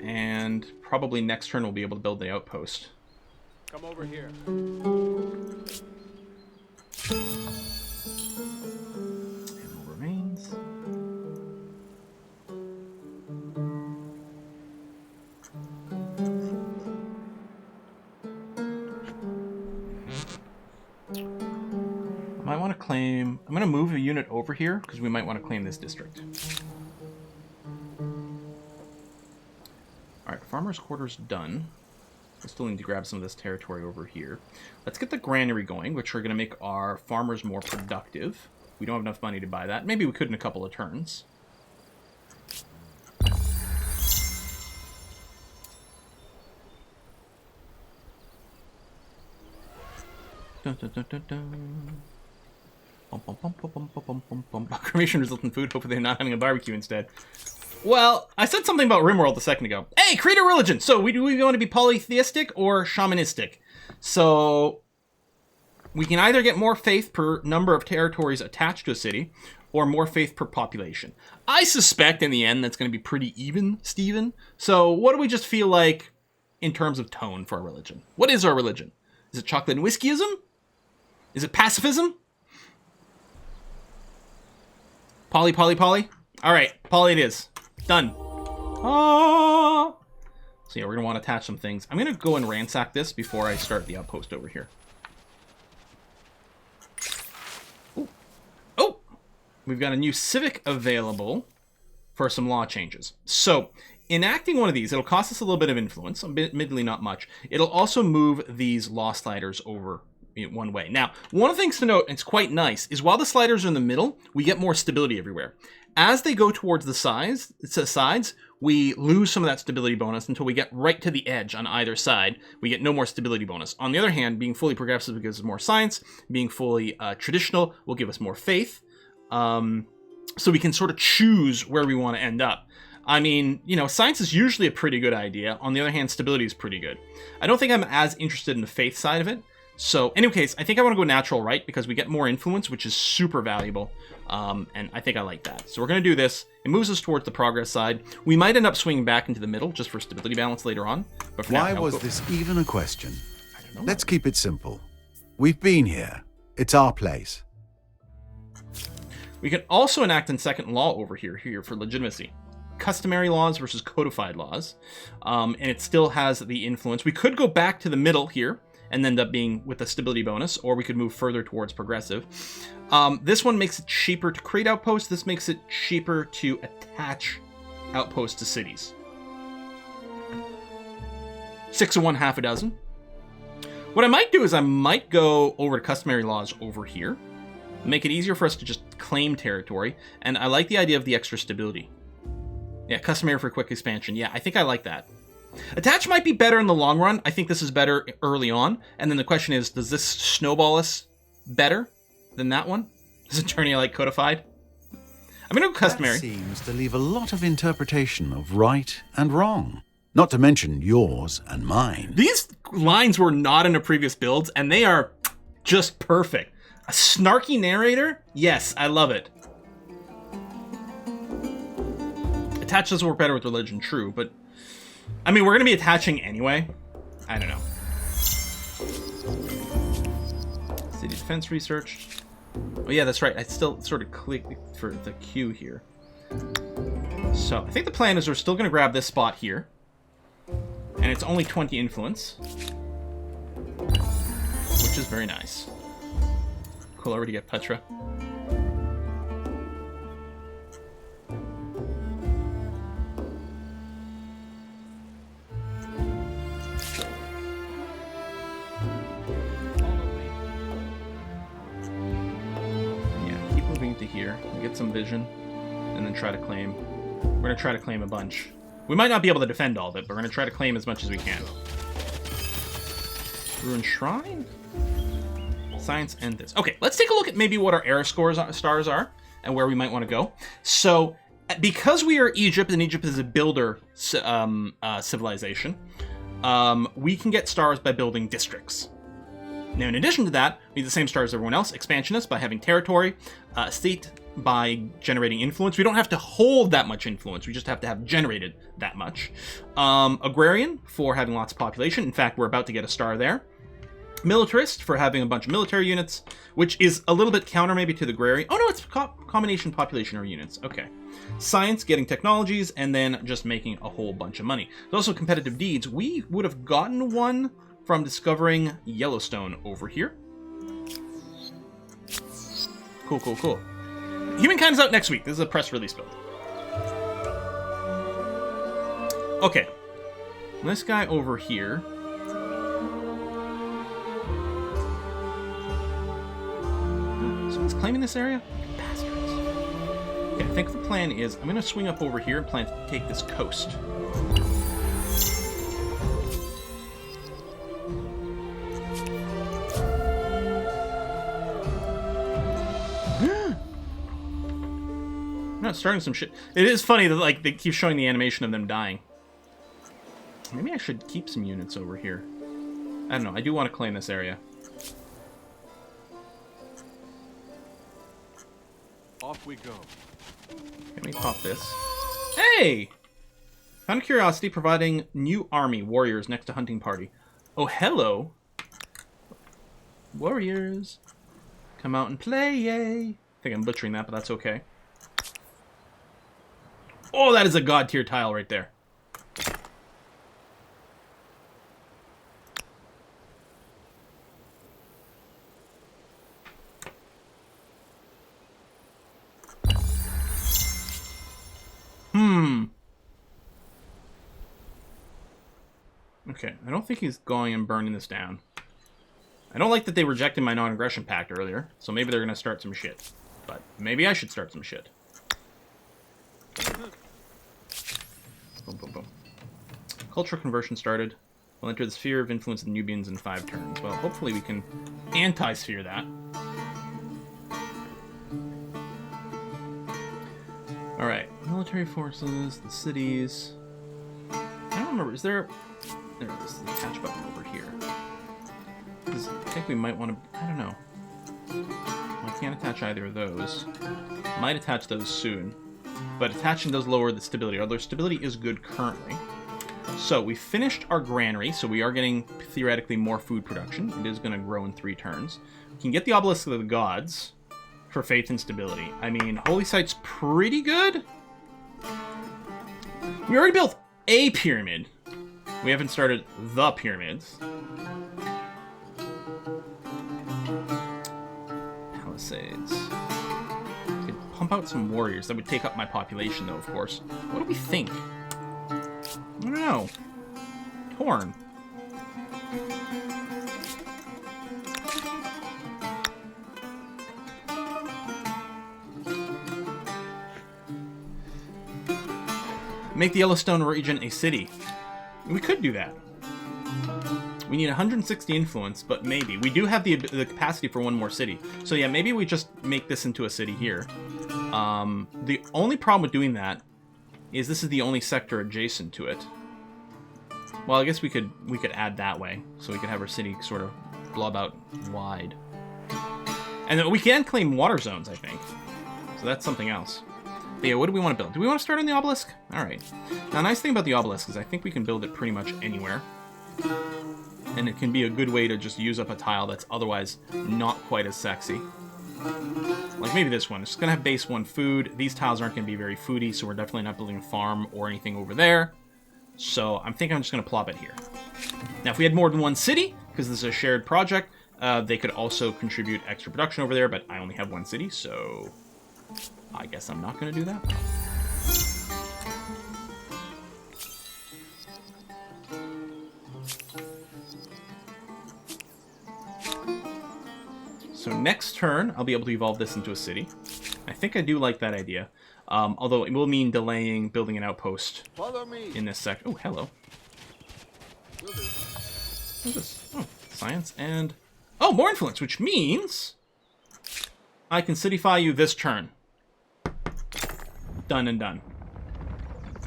And probably next turn we'll be able to build the outpost. Come over here. Animal remains. I might want to claim... I'm going to move a unit over here because we might want to claim this district. Alright, farmer's quarters done. I still need to grab some of this territory over here. Let's get the granary going, which are going to make our farmers more productive. We don't have enough money to buy that. Maybe we could in a couple of turns. Dun, dun, dun, dun, dun. Cremation results in food. Hopefully they're not having a barbecue instead. Well, I said something about RimWorld a second ago. Hey, create a religion! So, do we want to be polytheistic or shamanistic? So, we can either get more faith per number of territories attached to a city, or more faith per population. I suspect in the end that's going to be pretty even, Steven. So, what do we just feel like in terms of tone for our religion? What is our religion? Is it chocolate and whiskeyism? Is it pacifism? Poly? Alright, poly it is. Done. Ah. So yeah, we're going to want to attach some things. I'm going to go and ransack this before I start the outpost over here. Ooh. Oh! We've got a new Civic available for some law changes. So, enacting one of these, it'll cost us a little bit of influence, admittedly not much. It'll also move these law sliders over one way. Now, one of the things to note, and it's quite nice, is while the sliders are in the middle, we get more stability everywhere. As they go towards the sides, we lose some of that stability bonus until we get right to the edge on either side. We get no more stability bonus. On the other hand, being fully progressive gives us more science. Being fully traditional will give us more faith. So we can sort of choose where we want to end up. I mean, you know, science is usually a pretty good idea. On the other hand, stability is pretty good. I don't think I'm as interested in the faith side of it. So, in any case, I think I want to go natural right because we get more influence, which is super valuable. And I think I like that. So we're going to do this. It moves us towards the progress side. We might end up swinging back into the middle just for stability balance later on. But for Why now, was this even a question? I don't know. Let's keep it simple. We've been here. It's our place. We can also enact in second law over here for legitimacy. Customary laws versus codified laws. And it still has the influence. We could go back to the middle here and end up being with a stability bonus, or we could move further towards progressive. This one makes it cheaper to create outposts. This makes it cheaper to attach outposts to cities. 6 of one, half a dozen. What I might do is I might go over to customary laws over here, make it easier for us to just claim territory, and I like the idea of the extra stability. Yeah, customary for quick expansion. Yeah, I think I like that. Attach might be better in the long run. I think this is better early on. And then the question is, does this snowball us better than that one? Does it turn you like codified? I'm going to go customary. That seems to leave a lot of interpretation of right and wrong. Not to mention yours and mine. These lines were not in a previous builds, and they are just perfect. A snarky narrator? Yes, I love it. Attach doesn't work better with religion, true, but I mean, we're going to be attaching anyway. I don't know. City defense research. Oh yeah, that's right. I still sort of clicked for the Q here. So I think the plan is we're still going to grab this spot here. And it's only 20 influence. Which is very nice. Cool, already get Petra. Here, we get some vision, and then try to claim. We're going to try to claim a bunch. We might not be able to defend all of it, but we're going to try to claim as much as we can. Ruined Shrine? Science and this. Okay, let's take a look at maybe what our era stars are and where we might want to go. So, because we are Egypt, and Egypt is a builder civilization, we can get stars by building districts. Now, in addition to that, we have the same stars as everyone else. Expansionist by having territory. State by generating influence. We don't have to hold that much influence. We just have to have generated that much. Agrarian for having lots of population. In fact, we're about to get a star there. Militarist for having a bunch of military units, which is a little bit counter maybe to the agrarian. Oh no, it's combination population or units. Okay. Science, getting technologies, and then just making a whole bunch of money. There's also competitive deeds. We would have gotten one from discovering Yellowstone over here. Cool, cool, cool. Humankind is out next week. This is a press release build. Okay. This guy over here. Someone's claiming this area? Bastards. Okay, I think the plan is I'm going to swing up over here and plan to take this coast. I'm not starting some shit. It is funny that like they keep showing the animation of them dying. Maybe I should keep some units over here. I don't know. I do want to claim this area. Off we go. Let me pop this. Hey! Found curiosity providing new army warriors next to hunting party. Oh, hello. Warriors. Come out and play, yay. I think I'm butchering that, but that's okay. Oh, that is a god tier tile right there. Okay, I don't think he's going and burning this down. I don't like that they rejected my non-aggression pact earlier, so maybe they're going to start some shit. But maybe I should start some shit. Boom, boom, boom. Cultural conversion started. We'll enter the sphere of influence of the Nubians in 5 turns. Well, hopefully we can anti-sphere that. Alright, military forces, the cities. I don't remember, is there... There it is, the attach button over here. Because I think we might want to... I don't know. Well, I can't attach either of those. Might attach those soon. But attaching does lower the stability, although stability is good currently. So, we finished our granary, so we are getting, theoretically, more food production. It is going to grow in 3 turns. We can get the Obelisk of the Gods for faith and stability. I mean, Holy Site's pretty good. We already built a pyramid. We haven't started the pyramids. Palisades. I could pump out some warriors. That would take up my population, though, of course. What do we think? I don't know. Torn. Make the Yellowstone region a city. We could do that. We need 160 influence, but maybe. We do have the capacity for 1 more city. So yeah, maybe we just make this into a city here. The only problem with doing that is this is the only sector adjacent to it. Well, I guess we could add that way, so we could have our city sort of blob out wide. And then we can claim water zones, I think. So that's something else. But yeah, what do we want to build? Do we want to start on the obelisk? Alright. Now, the nice thing about the obelisk is I think we can build it pretty much anywhere. And it can be a good way to just use up a tile that's otherwise not quite as sexy. Like maybe this one. It's going to have base 1 food. These tiles aren't going to be very foody, so we're definitely not building a farm or anything over there. So I'm thinking I'm just going to plop it here. Now, if we had more than 1 city, because this is a shared project, they could also contribute extra production over there, but I only have 1 city, so I guess I'm not going to do that. So next turn, I'll be able to evolve this into a city. I think I do like that idea. Although it will mean delaying building an outpost in this sector. Oh, hello. What's this? Oh, science and... Oh, more influence, which means I can cityfy you this turn. Done and done.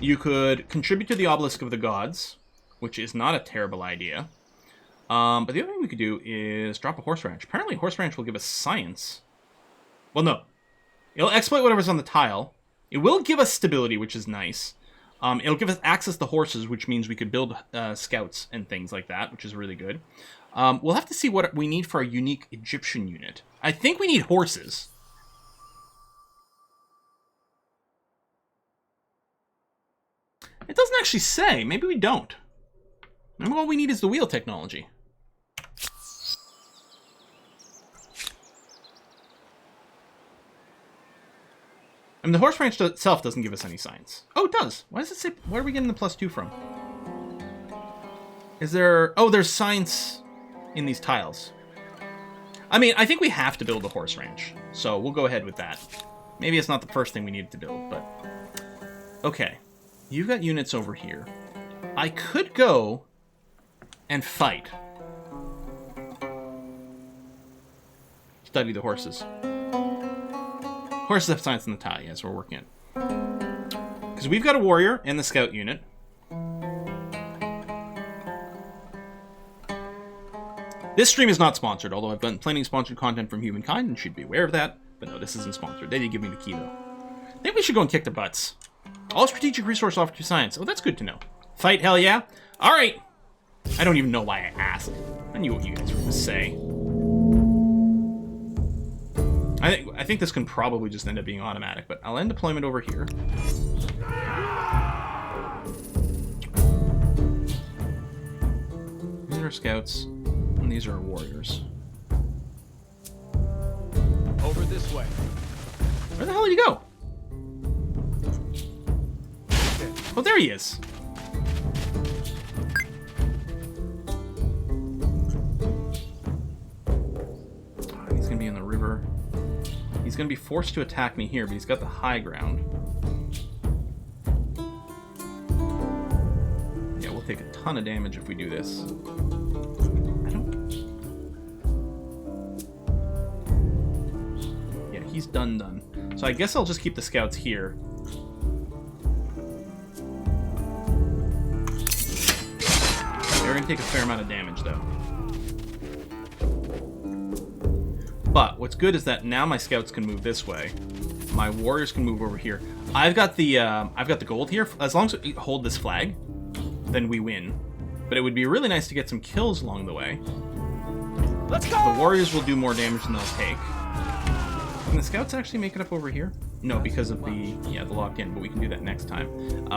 You could contribute to the Obelisk of the Gods, which is not a terrible idea. But the other thing we could do is drop a horse ranch. Apparently, horse ranch will give us science. Well, no. It'll exploit whatever's on the tile. It will give us stability, which is nice. It'll give us access to horses, which means we could build scouts and things like that, which is really good. We'll have to see what we need for a unique Egyptian unit. I think we need horses. It doesn't actually say. Maybe we don't. Maybe all we need is the wheel technology. I mean, the horse ranch itself doesn't give us any science. Oh, it does. Why does it say... Where are we getting the +2 from? Is there... Oh, there's science in these tiles. I mean, I think we have to build a horse ranch. So we'll go ahead with that. Maybe it's not the first thing we needed to build, but... Okay. You've got units over here. I could go and fight. Study the horses. Horses have science in the tile, yes, we're working it. Because we've got a warrior and the scout unit. This stream is not sponsored, although I've done plenty of sponsored content from Humankind and should be aware of that. But no, this isn't sponsored. They did give me the key, though. I think we should go and kick their butts. All strategic resource offered to science. Oh, that's good to know. Fight, hell yeah. All right. I don't even know why I asked. I knew what you guys were going to say. I think this can probably just end up being automatic, but I'll end deployment over here. These are scouts, and these are warriors. Over this way. Where the hell did he go? Oh, there he is. Oh, he's gonna be in the river. He's going to be forced to attack me here, but he's got the high ground. Yeah, we'll take a ton of damage if we do this. Yeah, he's done. So I guess I'll just keep the scouts here. They're going to take a fair amount of damage, though. But what's good is that now my scouts can move this way. My warriors can move over here. I've got the gold here. As long as we hold this flag, then we win. But it would be really nice to get some kills along the way. Let's go! The warriors will do more damage than they'll take. Can the scouts actually make it up over here? No, because of the locked in, but we can do that next time.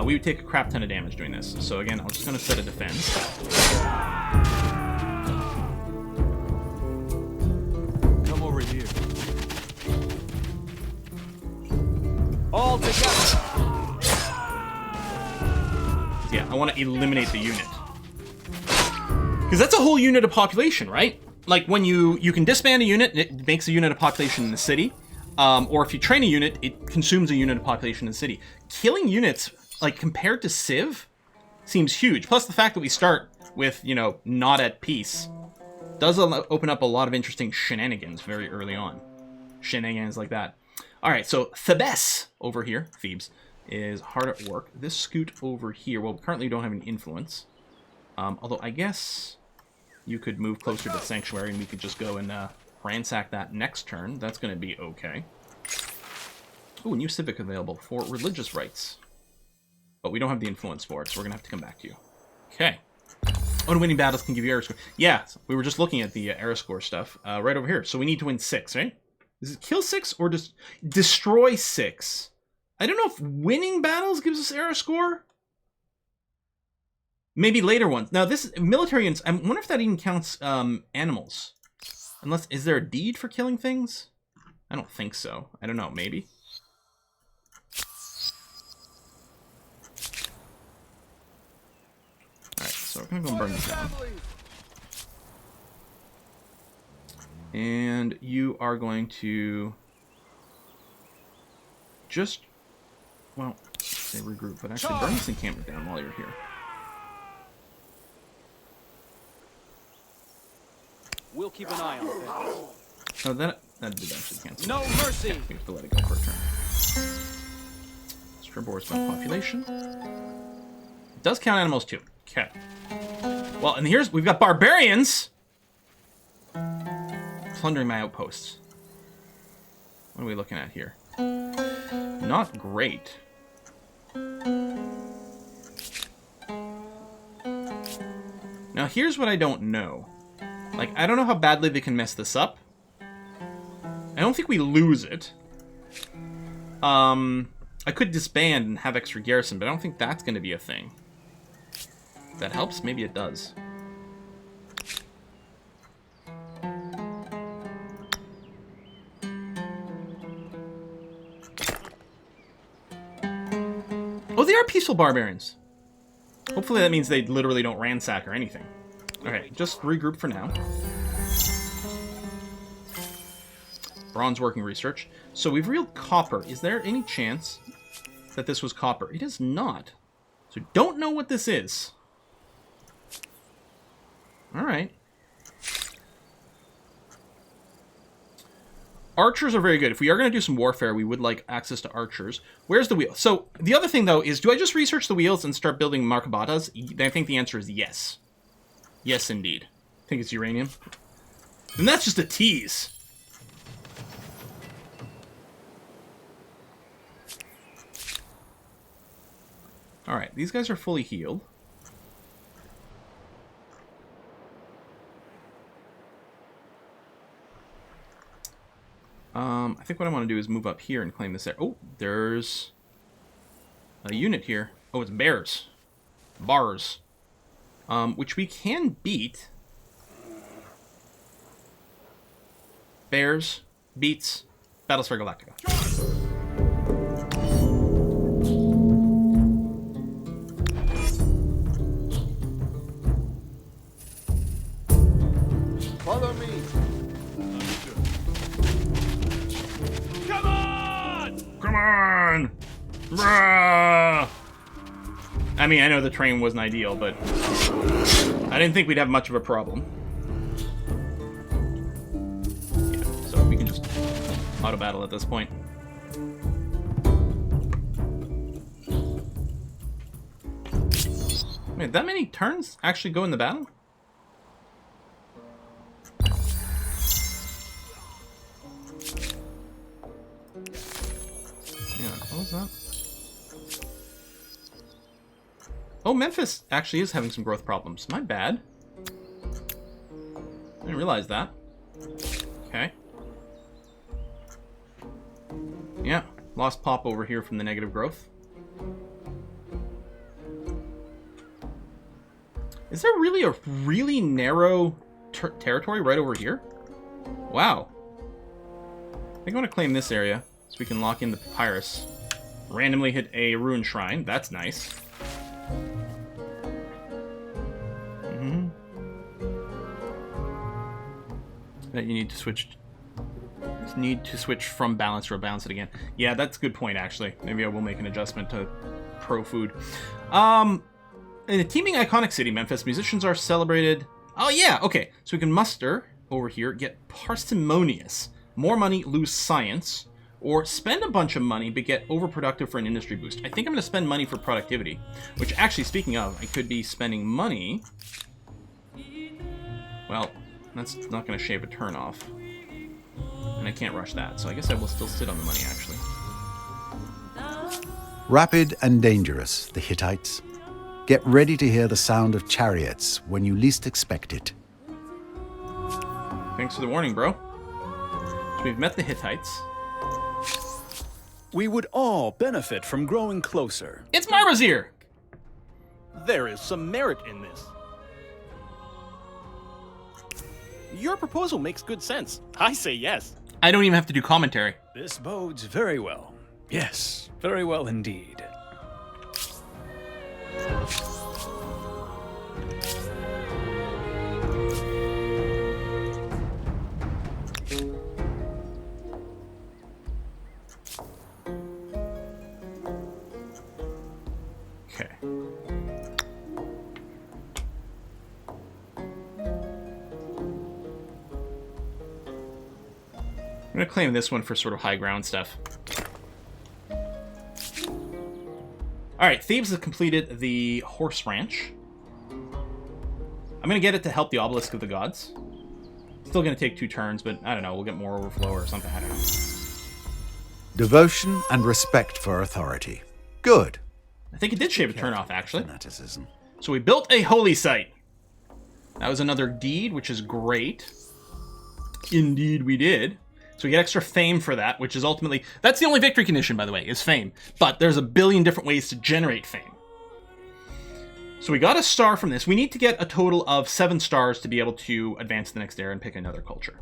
We would take a crap ton of damage doing this. So again, I'm just going to set a defense. Here. All together. Yeah, I want to eliminate the unit. Because that's a whole unit of population, right? Like when you can disband a unit, it makes a unit of population in the city. Or if you train a unit, it consumes a unit of population in the city. Killing units, like compared to Civ, seems huge. Plus the fact that we start with, not at peace, does open up a lot of interesting shenanigans very early on. Shenanigans like that. Alright, so Thebes over here, Thebes, is hard at work. This scoot over here, well, currently we don't have any influence. Although I guess you could move closer to Sanctuary and we could just go and ransack that next turn. That's going to be okay. Ooh, new Civic available for religious rights. But we don't have the influence for it, so we're going to have to come back to you. Okay. Oh, and winning battles can give you era score. Yeah, we were just looking at the era score stuff right over here. So we need to win 6, right? Is it kill 6 or just destroy 6? I don't know if winning battles gives us era score. Maybe later ones. Now this military, I wonder if that even counts animals. Unless, is there a deed for killing things? I don't think so. I don't know, maybe. Alright, so we're gonna go and burn this down. And you are going to just, well, say regroup, but actually burn this encampment down while you're here. We'll We'll keep an eye on things. Oh, that did actually cancel. No mercy. We have to let it go for a turn. Strabors by population. It does count animals too. Okay. Well, and we've got barbarians plundering my outposts. What are we looking at here? Not great. Now, here's what I don't know. Like, I don't know how badly they can mess this up. I don't think we lose it. I could disband and have extra garrison, but I don't think that's going to be a thing. If that helps? Maybe it does. Oh, they are peaceful barbarians. Hopefully that means they literally don't ransack or anything. Okay, just regroup for now. Bronze working research. So we've reeled copper. Is there any chance that this was copper? It is not. So don't know what this is. Alright. Archers are very good. If we are going to do some warfare, we would like access to archers. Where's the wheel? So the other thing, though, is do I just research the wheels and start building Markabatas? I think the answer is yes. Yes, indeed. I think it's uranium. And that's just a tease. Alright, these guys are fully healed. I think what I want to do is move up here and claim this area. Oh, there's a unit here. Oh, it's bears. Bars. Which we can beat. Bears beats Battlestar Galactica. Follow me. Come on! Come on! Bruh! I mean, I know the train wasn't ideal, but I didn't think we'd have much of a problem. Yeah, so we can just auto-battle at this point. Wait, that many turns actually go in the battle? Yeah, what was that? Oh, Memphis actually is having some growth problems. My bad. I didn't realize that. Okay. Yeah, lost pop over here from the negative growth. Is there really a really narrow territory right over here? Wow. I think I want to claim this area so we can lock in the papyrus. Randomly hit a ruined shrine. That's nice. That you need to switch. From balance or balance it again. Yeah, that's a good point, actually. Maybe I will make an adjustment to pro food. In a teeming iconic city, Memphis, musicians are celebrated. Oh yeah, okay. So we can muster over here, get parsimonious. More money, lose science. Or spend a bunch of money, but get overproductive for an industry boost. I think I'm going to spend money for productivity. Which, actually, speaking of, I could be spending money. Well, that's not going to shave a turn off. And I can't rush that, so I guess I will still sit on the money, actually. Rapid and dangerous, the Hittites. Get ready to hear the sound of chariots when you least expect it. Thanks for the warning, bro. So we've met the Hittites. We would all benefit from growing closer. It's Marbazir! There is some merit in this. Your proposal makes good sense. I say yes. I don't even have to do commentary. This bodes very well. Yes, very well indeed. Okay. going to claim this one for sort of high ground stuff. Alright, Thebes has completed the horse ranch. I'm going to get it to help the obelisk of the gods. Still going to take 2 turns, but I don't know, we'll get more overflow or something, I don't know. Devotion and respect for authority. Good. I think it did shave a turn off, actually. Fanaticism. So we built a holy site. That was another deed, which is great. Indeed we did. So we get extra fame for that, which is ultimately... That's the only victory condition, by the way, is fame. But there's a billion different ways to generate fame. So we got a star from this. We need to get a total of 7 stars to be able to advance to the next era and pick another culture.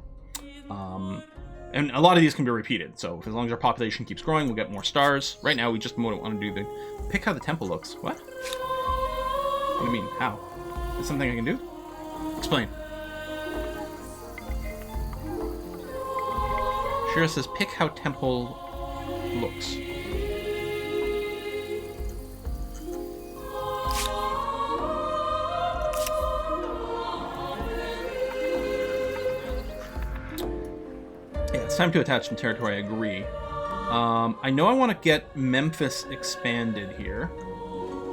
And a lot of these can be repeated. So as long as our population keeps growing, we'll get more stars. Right now, we just want to do the... Pick how the temple looks. What? What do you mean? How? Is that something I can do? Explain. Shira says, pick how temple looks. Yeah, it's time to attach some territory, I agree. I know I want to get Memphis expanded here.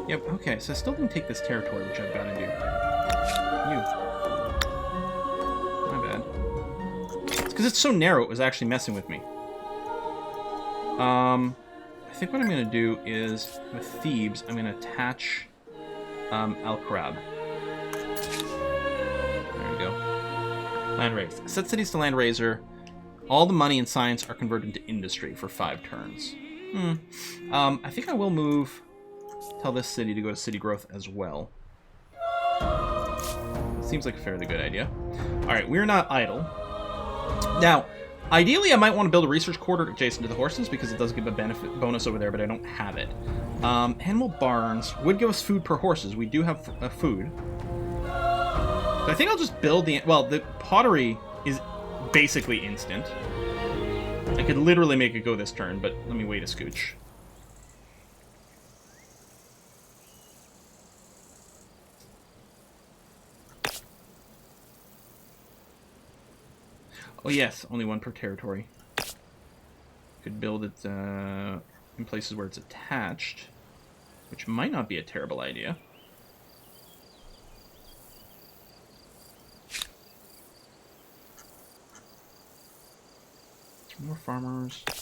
Yep, okay, so I still didn't take this territory, which I've got to do. My bad. It's because it's so narrow, it was actually messing with me. I think what I'm going to do is, with Thebes, I'm going to attach Al-Kharab. There we go. Land raise. Set cities to land raiser. All the money and science are converted to industry for 5 turns. I think I will move... Tell this city to go to city growth as well. Seems like a fairly good idea. Alright, we're not idle. Now, ideally I might want to build a research quarter adjacent to the horses because it does give a bonus over there, but I don't have it. Animal barns would give us food per horses. We do have food. So I think I'll just build the... Well, the pottery is basically instant. I could literally make it go this turn, but let me wait a scooch. Oh yes, only 1 per territory. Could build it in places where it's attached, which might not be a terrible idea. More farmers. I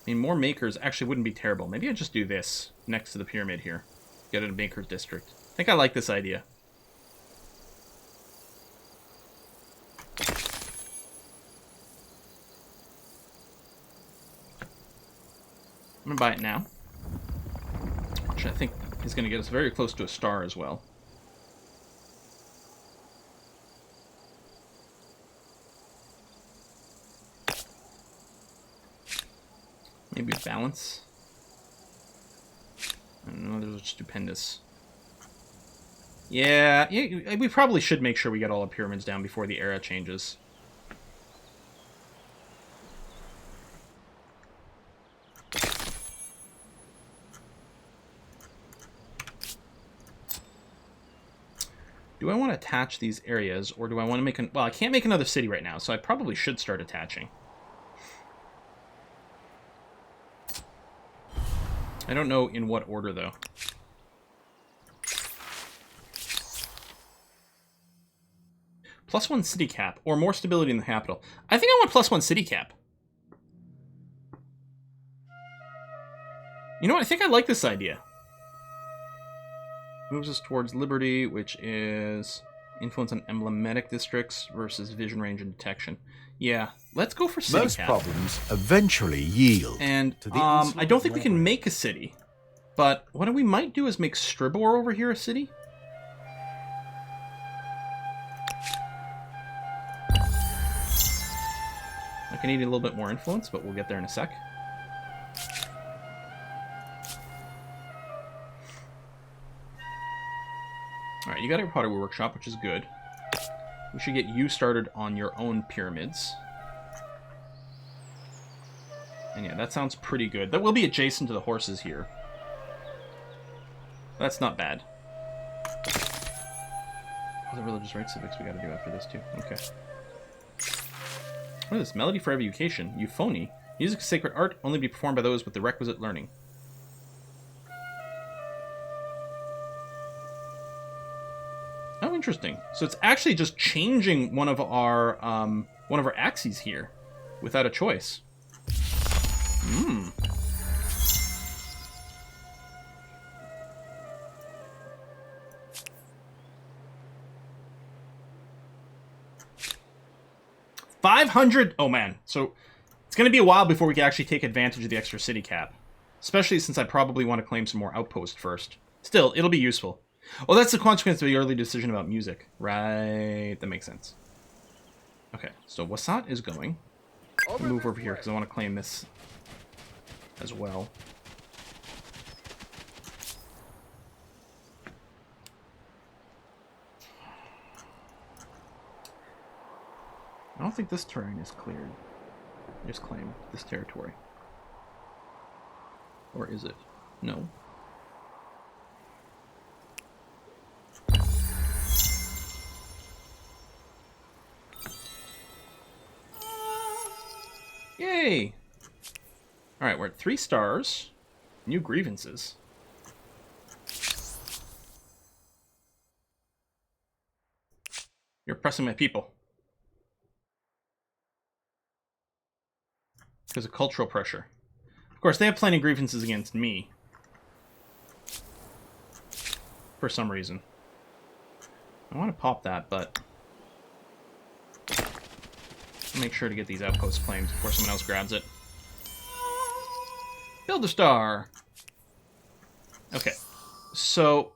mean, more makers actually wouldn't be terrible. Maybe I just do this next to the pyramid here. Get it a maker's district. I think I like this idea. I'm going to buy it now. Which I think is going to get us very close to a star as well. Maybe balance. I don't know, those are stupendous. Yeah, we probably should make sure we get all the pyramids down before the era changes. Do I want to attach these areas, or do I want to make an... Well, I can't make another city right now, so I probably should start attaching. I don't know in what order, though. +1 city cap, or more stability in the capital. I think I want +1 city cap. You know what? I think I like this idea. Moves us towards liberty, which is influence on emblematic districts versus vision range and detection. Yeah, let's go for city Most cap. problems eventually yield. And to the I don't think we can leverage. make a city. But what we might do is make Stribor over here a city. Like I need a little bit more influence, but we'll get there in a sec. Alright, you got your pottery workshop, which is good. We should get you started on your own pyramids. And yeah, that sounds pretty good. That will be adjacent to the horses here. That's not bad. Oh, the religious rights civics we gotta do after this too. Okay. What is this? Melody for Education. Euphony. Music is sacred art, only be performed by those with the requisite learning. Oh, interesting. So it's actually just changing one of our axes here, without a choice. Hmm. $500. Oh man. So it's going to be a while before we can actually take advantage of the extra city cap, especially since I probably want to claim some more outposts first. Still, it'll be useful. Oh, that's the consequence of the early decision about music. Right, that makes sense. Okay, so Wasat is going. Move over here because I want to claim this as well. I don't think this terrain is cleared. Just claim this territory. Or is it? No. Yay! Alright, we're at 3 stars. New grievances. You're oppressing my people. Because of cultural pressure. Of course, they have plenty of grievances against me. For some reason. I want to pop that, but... I'll make sure to get these outposts claimed before someone else grabs it. Build a star! Okay. So,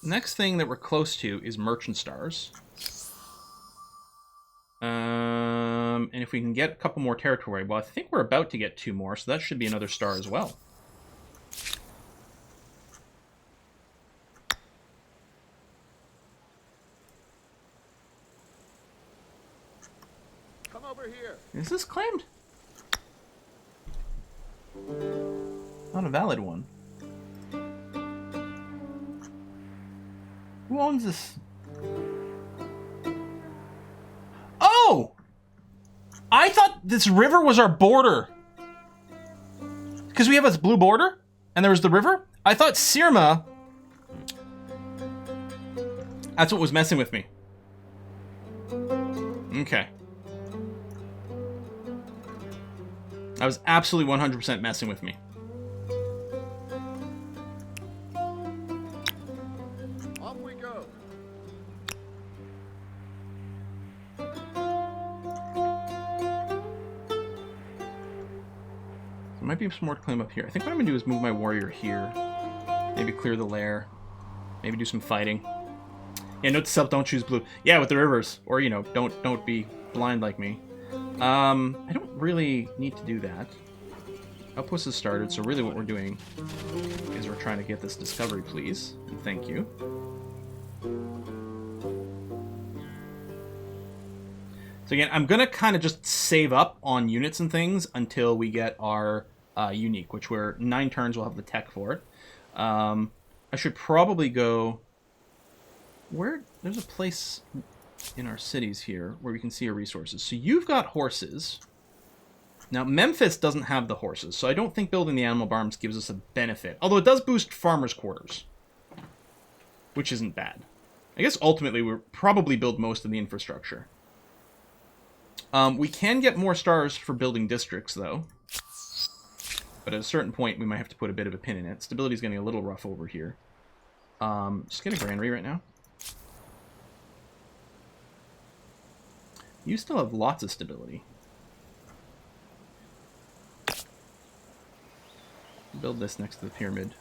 next thing that we're close to is merchant stars. And if we can get a couple more territory, well, I think we're about to get 2 more, so that should be another star as well. Come over here. Is this claimed? Not a valid one. Who owns this? Oh! I thought this river was our border. Because we have this blue border, and there was the river. I thought Sirma... That's what was messing with me. Okay. That was absolutely 100% messing with me. Off we go. There might be some more to claim up here. I think what I'm going to do is move my warrior here. Maybe clear the lair. Maybe do some fighting. Yeah, note to self, don't choose blue. Yeah, with the rivers. Or, you know, don't be blind like me. I don't really need to do that. Outpost has started, so really what we're doing is we're trying to get this discovery, please. And thank you. So again, I'm going to kind of just save up on units and things until we get our unique, which we're 9 turns, we'll have the tech for it. I should probably go... There's a place in our cities here where we can see our resources. So you've got horses. Now, Memphis doesn't have the horses, so I don't think building the animal farms gives us a benefit. Although it does boost farmers' quarters, which isn't bad. I guess ultimately we'll probably build most of the infrastructure. We can get more stars for building districts, though. But at a certain point, we might have to put a bit of a pin in it. Stability's getting a little rough over here. Just get a granary right now. You still have lots of stability. Build this next to the pyramid.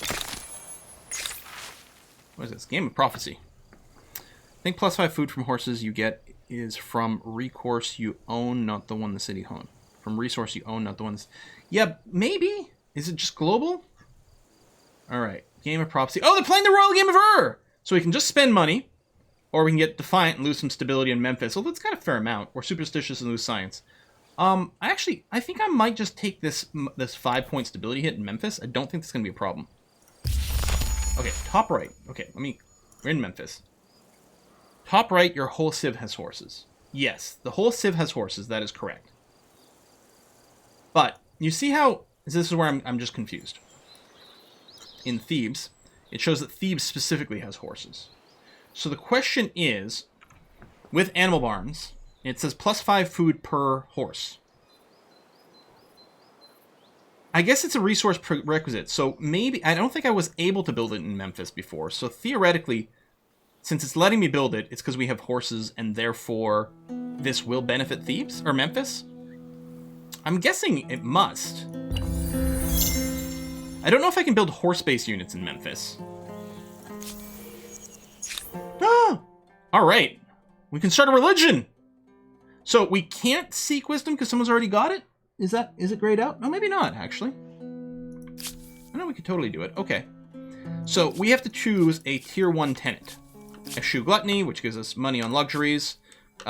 What is this? Game of Prophecy. I think +5 food from horses you get is from recourse you own, not the one the city owns. From resource you own, not the ones... Yeah, maybe? Is it just global? Alright. Game of Prophecy. Oh, they're playing the Royal Game of Ur! So we can just spend money. Or we can get Defiant and lose some stability in Memphis. So that's got a fair amount. Or Superstitious and lose Science. I think I might just take this 5-point stability hit in Memphis. I don't think that's going to be a problem. Okay, top right. Okay, we're in Memphis. Top right, your whole civ has horses. Yes, the whole civ has horses. That is correct. you see how this is where I'm just confused. In Thebes, it shows that Thebes specifically has horses. So the question is, with animal barns, it says +5 food per horse. I guess it's a resource prerequisite, so maybe... I don't think I was able to build it in Memphis before, so theoretically, since it's letting me build it, it's because we have horses, and therefore this will benefit Thebes? Or Memphis? I'm guessing it must. I don't know if I can build horse-based units in Memphis. Ah! Alright. We can start a religion! So we can't seek wisdom because someone's already got it? Is it grayed out? No, maybe not, actually. I know we could totally do it. Okay. So we have to choose a tier 1 tenant. Eschew Gluttony, which gives us money on luxuries.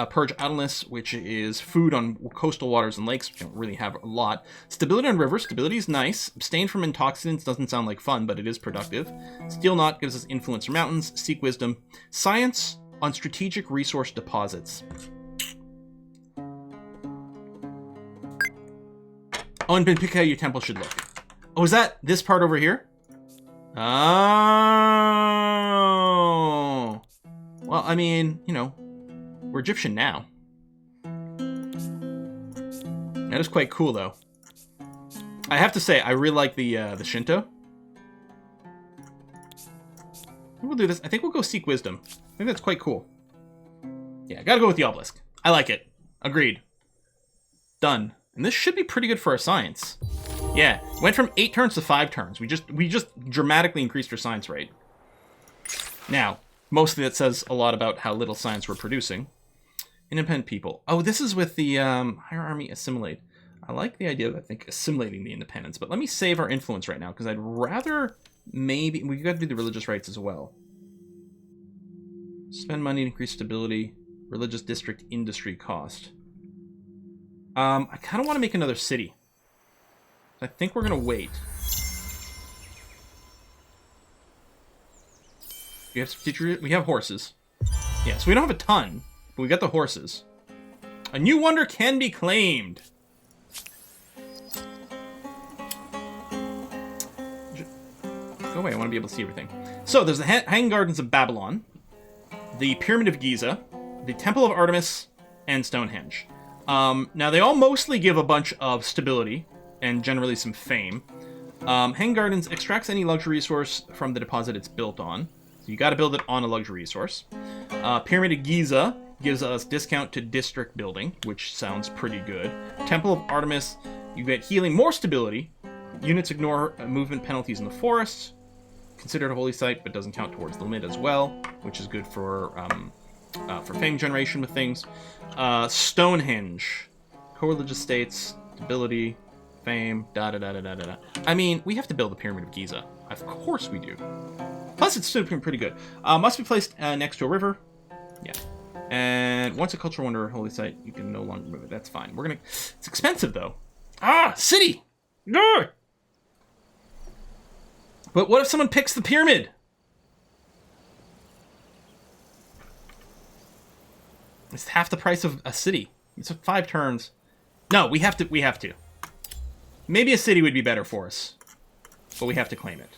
Purge Idleness, which is food on coastal waters and lakes. We don't really have a lot. Stability on rivers. Stability is nice. Abstain from intoxicants doesn't sound like fun, but it is productive. Steel Knot gives us influence from mountains. Seek Wisdom. Science on strategic resource deposits. Oh, and pick how your temple should look. Oh, is that this part over here? Oh. Well, I mean, you know, we're Egyptian now. That is quite cool, though. I have to say, I really like the Shinto. We'll do this. I think we'll go Seek Wisdom. I think that's quite cool. Yeah, gotta go with the obelisk. I like it. Agreed. Done. And this should be pretty good for our science. Yeah, went from 8 turns to 5 turns. We just dramatically increased our science rate. Now, mostly that says a lot about how little science we're producing. Independent people. Oh, this is with the Higher Army Assimilate. I like the idea of, I think, assimilating the independents. But let me save our influence right now, because I'd rather maybe... We've got to do the religious rights as well. Spend money to increase stability. Religious district industry cost. I kind of want to make another city. I think we're going to wait. We have horses. Yeah, so we don't have a ton, but we got the horses. A new wonder can be claimed. Go away, I want to be able to see everything. So, there's the Hanging Gardens of Babylon, the Pyramid of Giza, the Temple of Artemis, and Stonehenge. Now, they all mostly give a bunch of stability and generally some fame. Hanging Gardens extracts any luxury resource from the deposit it's built on. So you got to build it on a luxury resource. Pyramid of Giza gives us discount to district building, which sounds pretty good. Temple of Artemis, you get healing, more stability. Units ignore movement penalties in the forests. Considered a holy site, but doesn't count towards the limit as well, which is good for fame generation with things. Stonehenge, co-religious states, stability, fame, da-da-da-da-da-da. I mean, we have to build the Pyramid of Giza. Of course we do. Plus, it's still pretty good. Must be placed next to a river. Yeah. And once a cultural wonder or holy site, you can no longer move it. That's fine. We're gonna... It's expensive, though. Ah! City! No! But what if someone picks the pyramid? It's half the price of a city. It's 5 turns. No, we have to. Maybe a city would be better for us. But we have to claim it.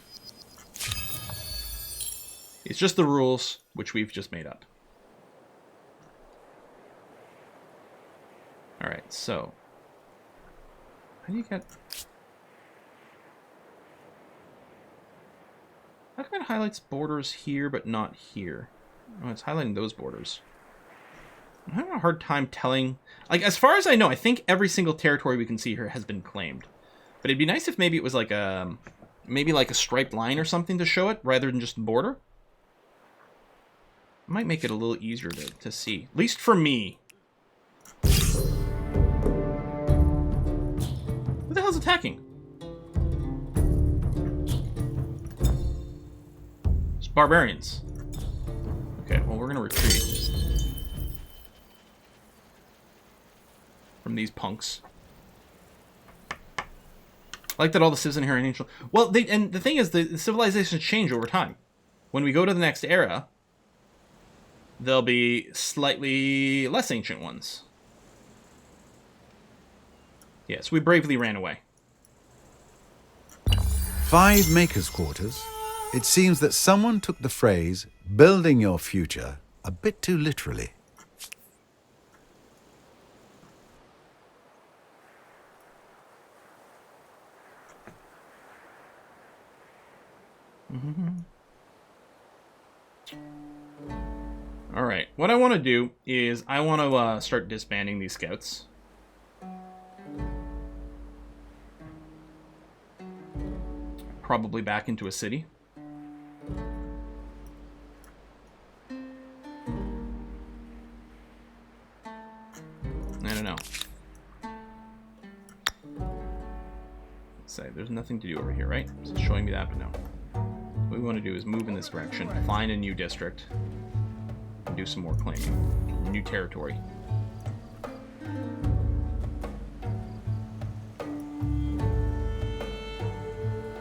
It's just the rules, which we've just made up. Alright, so... How do you get... How come it highlights borders here, but not here? Oh, it's highlighting those borders. I'm having a hard time telling... Like, as far as I know, I think every single territory we can see here has been claimed. But it'd be nice if maybe it was like a... Maybe like a striped line or something to show it, rather than just the border. It might make it a little easier to see. At least for me. Who the hell's attacking? It's barbarians. Okay, well, we're gonna retreat. From these punks. I like that all the civs in here are ancient. Well, and the thing is, the civilizations change over time. When we go to the next era, there'll be slightly less ancient ones. Yes, we bravely ran away. 5 makers' quarters. It seems that someone took the phrase, building your future, a bit too literally. All right, what I want to do is I want to start disbanding these scouts. Probably back into a city. I don't know. Let's say there's nothing to do over here, right? It's showing me that, but no. What we want to do is move in this direction, find a new district, and do some more claiming. New territory.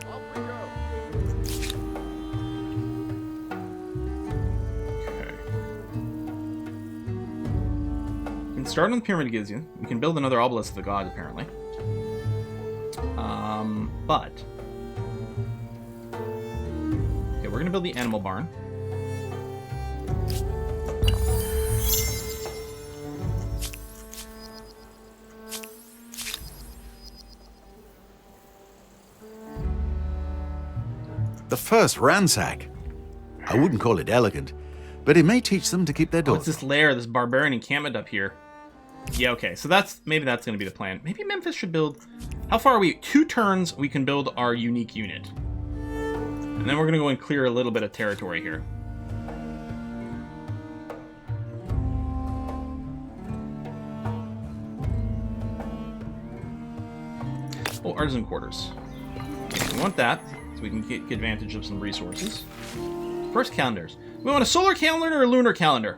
Off we go. Okay. We can start on the Pyramid of Giza. We can build another obelisk of the gods, apparently. But... okay, we're going to build the animal barn. The first ransack. I wouldn't call it elegant, but it may teach them to keep their Oh, it's daughter. this lair, this barbarian encampment up here. Yeah, okay, so maybe that's going to be the plan. Maybe Memphis should build... how far are we? 2 turns, we can build our unique unit. And then we're going to go and clear a little bit of territory here. Oh, artisan quarters. Okay, we want that, so we can get advantage of some resources. First, calendars. We want a solar calendar or a lunar calendar.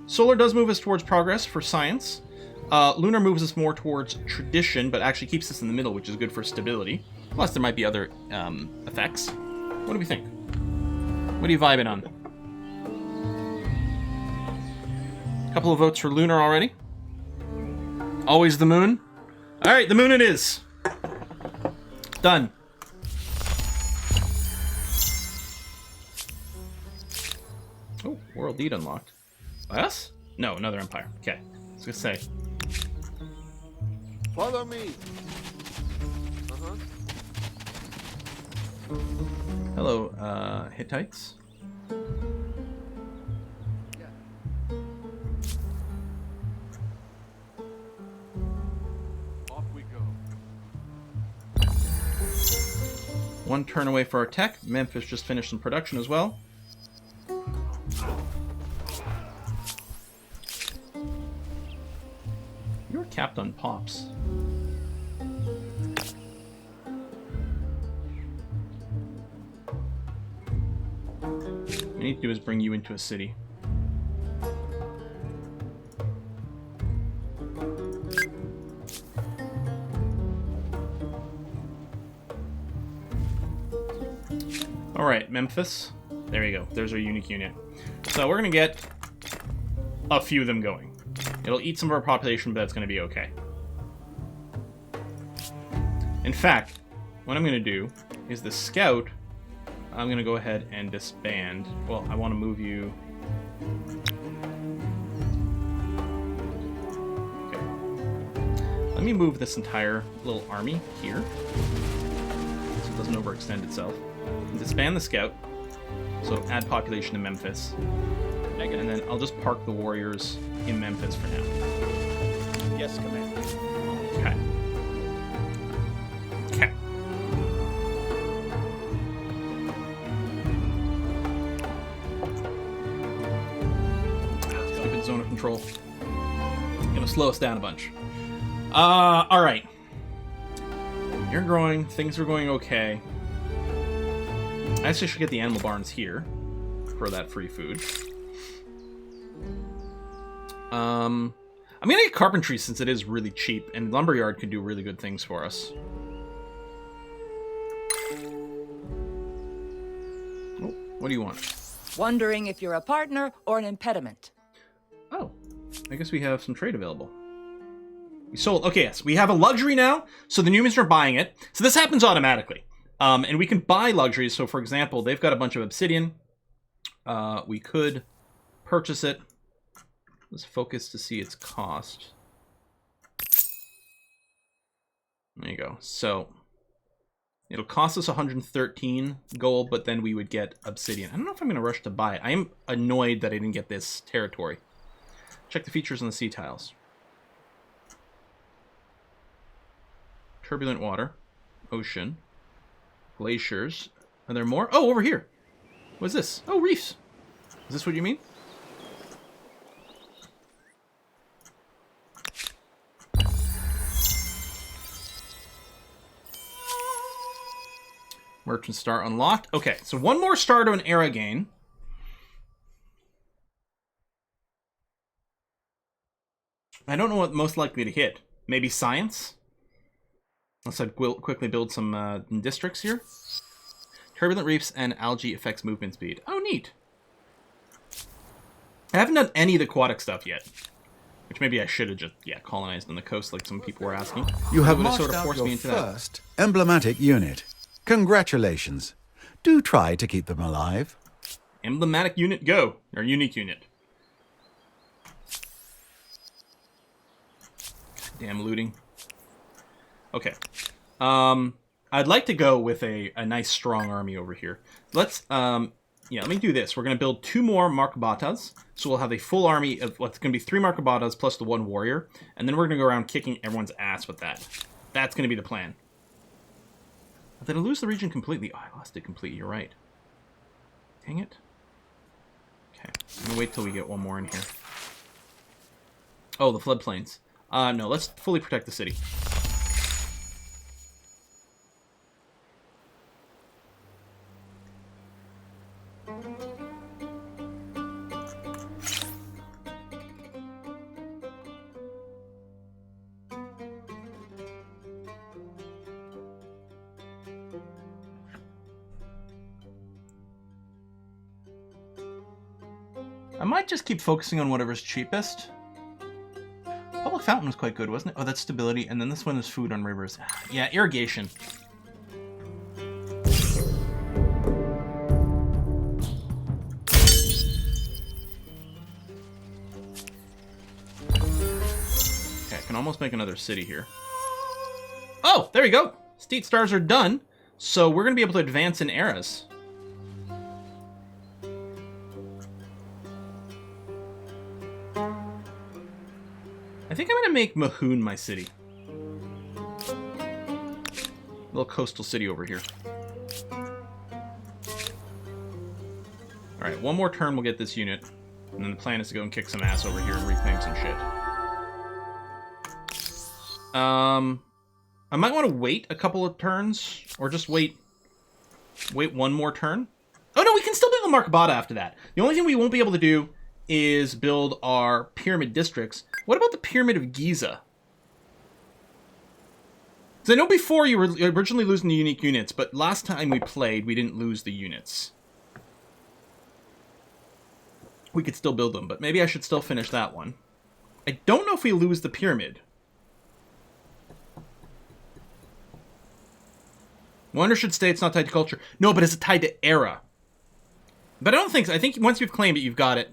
Solar does move us towards progress for science. Lunar moves us more towards tradition, but actually keeps us in the middle, which is good for stability. Plus, there might be other effects. What do we think? What are you vibing on? A couple of votes for lunar already. Always the moon. All right, the moon it is. Done. Oh, world lead unlocked. By us? No, another empire. Okay, I was gonna say. Follow me. Hello, Hittites. Off we go. 1 turn away for our tech. Memphis just finished some production as well. You're capped on pops. What we need to do is bring you into a city. Alright, Memphis. There you go. There's our unique unit. So we're going to get a few of them going. It'll eat some of our population, but that's going to be okay. In fact, what I'm going to do is the scout, I'm going to go ahead and disband. Well, I want to move you... okay. Let me move this entire little army here, so it doesn't overextend itself. Disband the scout, so add population to Memphis. And then I'll just park the warriors in Memphis for now. Yes, Commander. Okay. Okay. Stupid zone of control. Gonna slow us down a bunch. Alright. You're growing, things are going okay. I actually should get the animal barns here for that free food. I'm gonna get carpentry since it is really cheap, and lumberyard could do really good things for us. Oh, what do you want? Wondering if you're a partner or an impediment. Oh, I guess we have some trade available. We sold. Okay, yes, we have a luxury now, so the Numans are buying it. So this happens automatically. And we can buy luxuries. So, for example, they've got a bunch of obsidian. We could purchase it. Let's focus to see its cost. There you go. So it'll cost us 113 gold, but then we would get obsidian. I don't know if I'm going to rush to buy it. I am annoyed that I didn't get this territory. Check the features on the sea tiles. Turbulent water, ocean, glaciers. Are there more? Oh, over here. What's this? Oh, reefs. Is this what you mean? Merchant star unlocked. Okay, so one more star to an era gain. I don't know what most likely to hit. Maybe science? Unless I'd quickly build some districts here. Turbulent reefs and algae affects movement speed. Oh, neat. I haven't done any of the aquatic stuff yet. Which maybe I should have just, colonized on the coast like some people were asking. You have It would've marked out your that. first emblematic unit. Congratulations. Do try to keep them alive. Emblematic unit, go. Or unique unit. Damn looting. Okay. I'd like to go with a nice strong army over here. Let's, let me do this. We're going to build 2 more Markabatas. So we'll have a full army of what's going to be 3 Markabatas plus the 1 warrior. And then we're going to go around kicking everyone's ass with that. That's going to be the plan. Did I lose the region completely? Oh, I lost it completely. You're right. Dang it. Okay. I'm going to wait till we get one more in here. Oh, the floodplains. No, let's fully protect the city. I might just keep focusing on whatever's cheapest. Public fountain was quite good, wasn't it? Oh, that's stability, and then this one is food on rivers. Yeah, irrigation. Okay, I can almost make another city here. Oh, there you go. Steed stars are done, so we're going to be able to advance in eras. I think I'm going to make Mahoon my city. Little coastal city over here. Alright, one more turn we'll get this unit. And then the plan is to go and kick some ass over here and reclaim some shit. I might want to wait a couple of turns. Or just wait one more turn. Oh no, we can still build the Markabata after that. The only thing we won't be able to do is build our pyramid districts. What about the Pyramid of Giza? So I know before you were originally losing the unique units, but last time we played, we didn't lose the units. We could still build them, but maybe I should still finish that one. I don't know if we lose the pyramid. Wonder should stay, it's not tied to culture. No, but it's tied to era. But I don't think so. I think once you've claimed it, you've got it.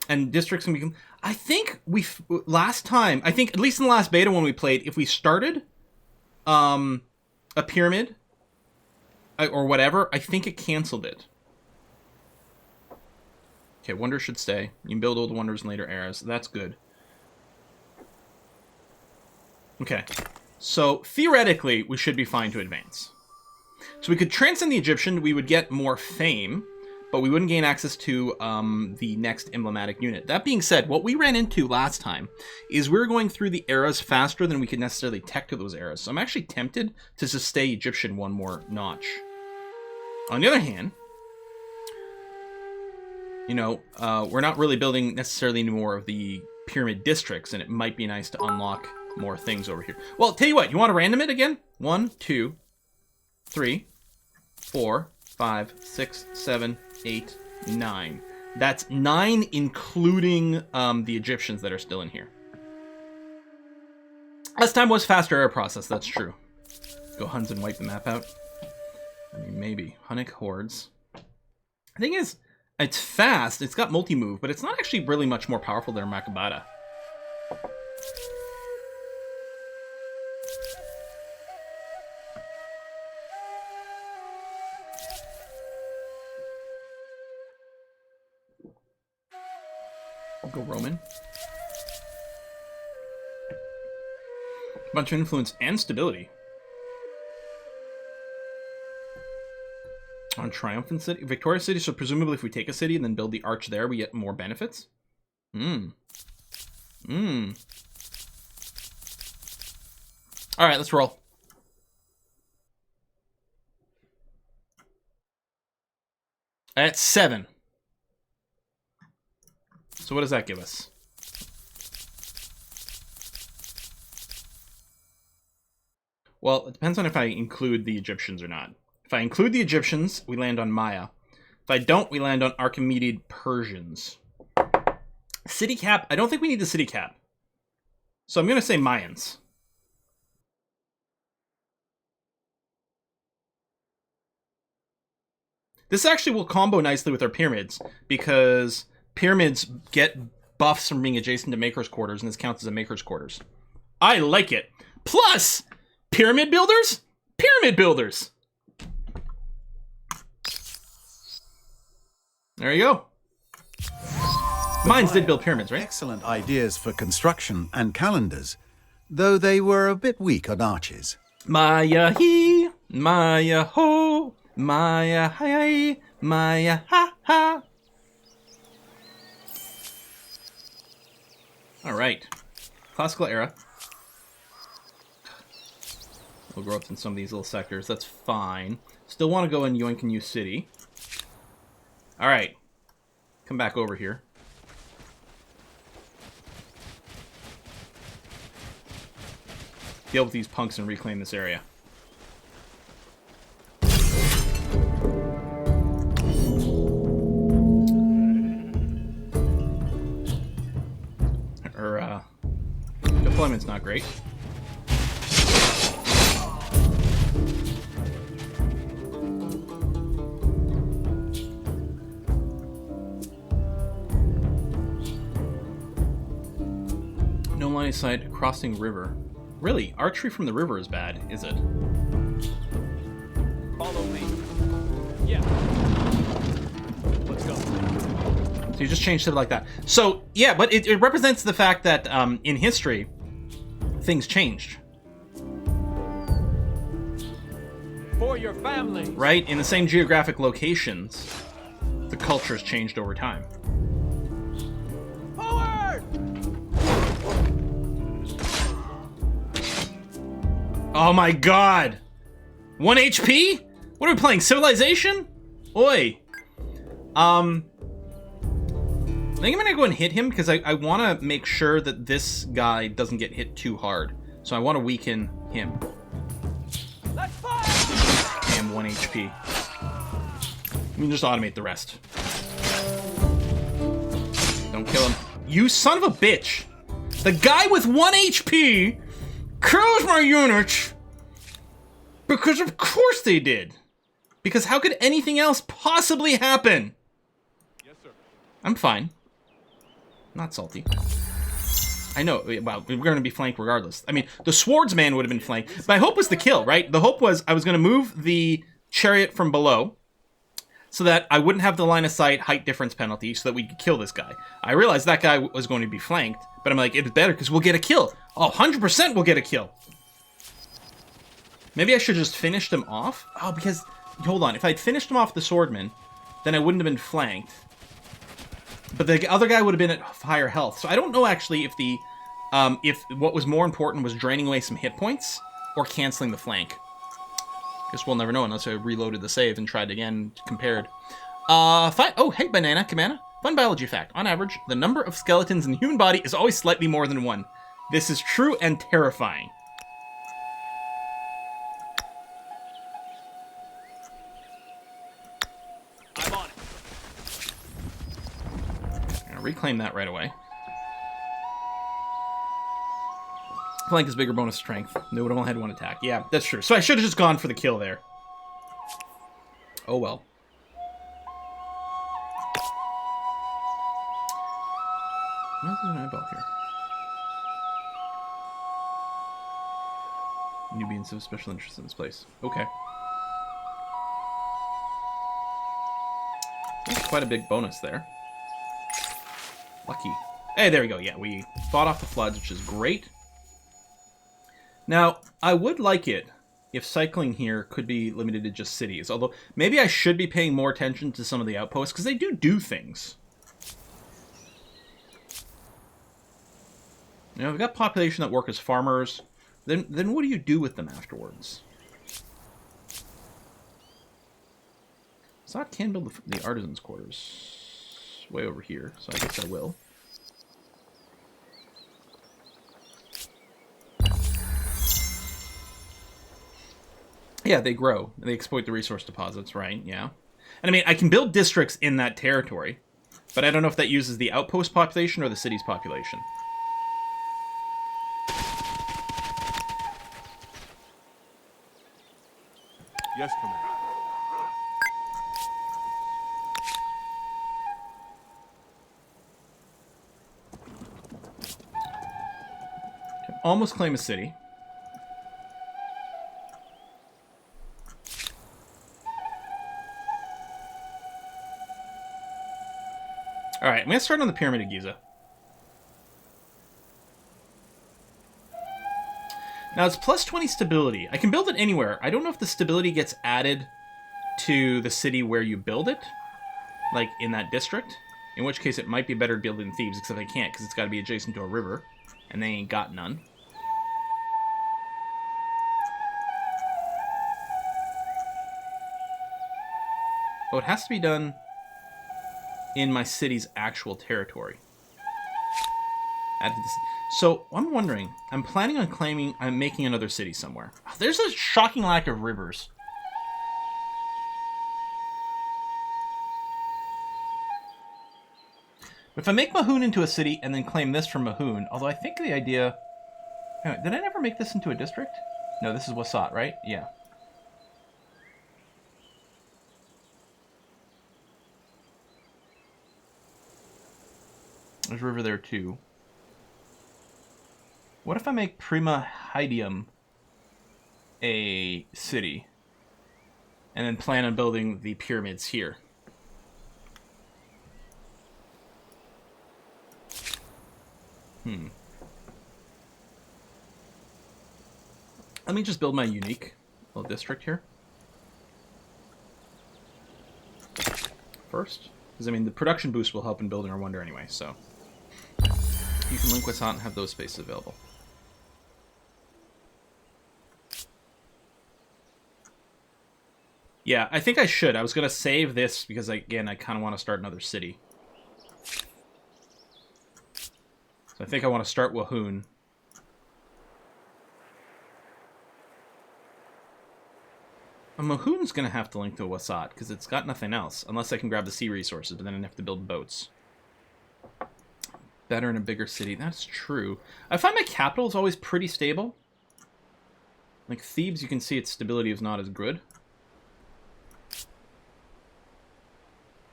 And districts can become... I think last time, I think at least in the last beta when we played, if we started a pyramid or whatever, I think it canceled it. Okay, wonder should stay. You can build old wonders in later eras. That's good. Okay, so theoretically, we should be fine to advance. So we could transcend the Egyptian, we would get more fame, but we wouldn't gain access to the next emblematic unit. That being said, what we ran into last time is we were going through the eras faster than we could necessarily tech to those eras. So I'm actually tempted to just stay Egyptian one more notch. On the other hand, you know, we're not really building necessarily any more of the pyramid districts, and it might be nice to unlock more things over here. Well, tell you what, you want to random it again? 1, 2, 3, 4, 5, 6, 7, 8, 9. That's 9 including the Egyptians that are still in here. Last time was faster error process, that's true. Go Huns and wipe the map out. I mean, maybe. Hunnic hordes. The thing is, it's fast, it's got multi-move, but it's not actually really much more powerful than Makabata. I'll go Roman. Bunch of influence and stability. On Triumphant City? Victoria City, so presumably if we take a city and then build the arch there, we get more benefits? Alright, let's roll. That's 7. So what does that give us? Well, it depends on if I include the Egyptians or not. If I include the Egyptians, we land on Maya. If I don't, we land on Archimedean Persians. City cap, I don't think we need the city cap. So I'm going to say Mayans. This actually will combo nicely with our pyramids, because pyramids get buffs from being adjacent to Maker's Quarters, and this counts as a Maker's Quarters. I like it. Plus, pyramid builders? Pyramid builders! There you go. Mines did build pyramids, right? Excellent ideas for construction and calendars, though they were a bit weak on arches. Maya he, Maya ho, Maya hi, Maya ha ha. All right, classical era. We'll grow up in some of these little sectors. That's fine. Still want to go in Yoinkanyu City. All right, come back over here. Deal with these punks and reclaim this area. Deployment's not great. No line of sight crossing river. Really, archery from the river is bad, is it? Follow me. Yeah. Let's go. So you just changed it like that. So, yeah, but it represents the fact that in history, things changed. For your family. Right? In the same geographic locations, the cultures changed over time. Forward! Oh my god! 1 HP? What are we playing? Civilization? Oi. I think I'm gonna go and hit him because I want to make sure that this guy doesn't get hit too hard. So I want to weaken him. Let's fire! I am 1 HP. You can just automate the rest. Don't kill him. You son of a bitch! The guy with 1 HP kills my units! Because of course they did! Because how could anything else possibly happen? Yes, sir. I'm fine. Not salty. I know, well, we're going to be flanked regardless. I mean, the swordsman would have been flanked. My hope was the kill, right? The hope was I was going to move the chariot from below so that I wouldn't have the line of sight height difference penalty so that we could kill this guy. I realized that guy was going to be flanked, but I'm like, it's better because we'll get a kill. Oh, 100% we'll get a kill. Maybe I should just finish them off? Oh, because, hold on, if I'd finished him off the swordman, then I wouldn't have been flanked. But the other guy would have been at higher health. So I don't know actually if the if what was more important was draining away some hit points or canceling the flank. Guess we'll never know unless I reloaded the save and tried again, compared. Oh, hey, Banana Cabana. Fun biology fact. On average, the number of skeletons in the human body is always slightly more than 1. This is true and terrifying. I'm on it. Reclaim that right away. Flank is bigger bonus strength. They would have only had one attack. Yeah, that's true. So I should have just gone for the kill there. Oh well. Why is there an eyeball here? Nubians have special interest in this place. Okay. That's quite a big bonus there. Lucky. Hey, there we go. Yeah, we fought off the floods, which is great. Now, I would like it if cycling here could be limited to just cities. Although, maybe I should be paying more attention to some of the outposts, because they do things. You know, we've got population that work as farmers. Then what do you do with them afterwards? So I can build the artisans' quarters way over here, so I guess I will. Yeah, they grow. They exploit the resource deposits, right? Yeah. And I mean, I can build districts in that territory, but I don't know if that uses the outpost population or the city's population. Yes, Commander. Can almost claim a city. Alright, I'm going to start on the Pyramid of Giza. Now, it's plus 20 stability. I can build it anywhere. I don't know if the stability gets added to the city where you build it, like in that district, in which case it might be better to build it in Thebes, except I can't because it's got to be adjacent to a river, and they ain't got none. Oh, it has to be done in my city's actual territory. So, I'm wondering, I'm planning on making another city somewhere. There's a shocking lack of rivers. If I make Mahoon into a city and then claim this from Mahoon, although I think the idea... Anyway, did I never make this into a district? No, this is Wasat, right? Yeah. There's a river there too. What if I make Prima Hydium a city and then plan on building the pyramids here? Let me just build my unique little district here first, because I mean the production boost will help in building our wonder anyway, so you can link us out and have those spaces available. Yeah, I think I should. I was going to save this because, again, I kind of want to start another city. So I think I want to start Wahoon. Mahoon's going to have to link to Wasat because it's got nothing else, unless I can grab the sea resources, but then I have to build boats. Better in a bigger city. That's true. I find my capital is always pretty stable. Like Thebes, you can see its stability is not as good.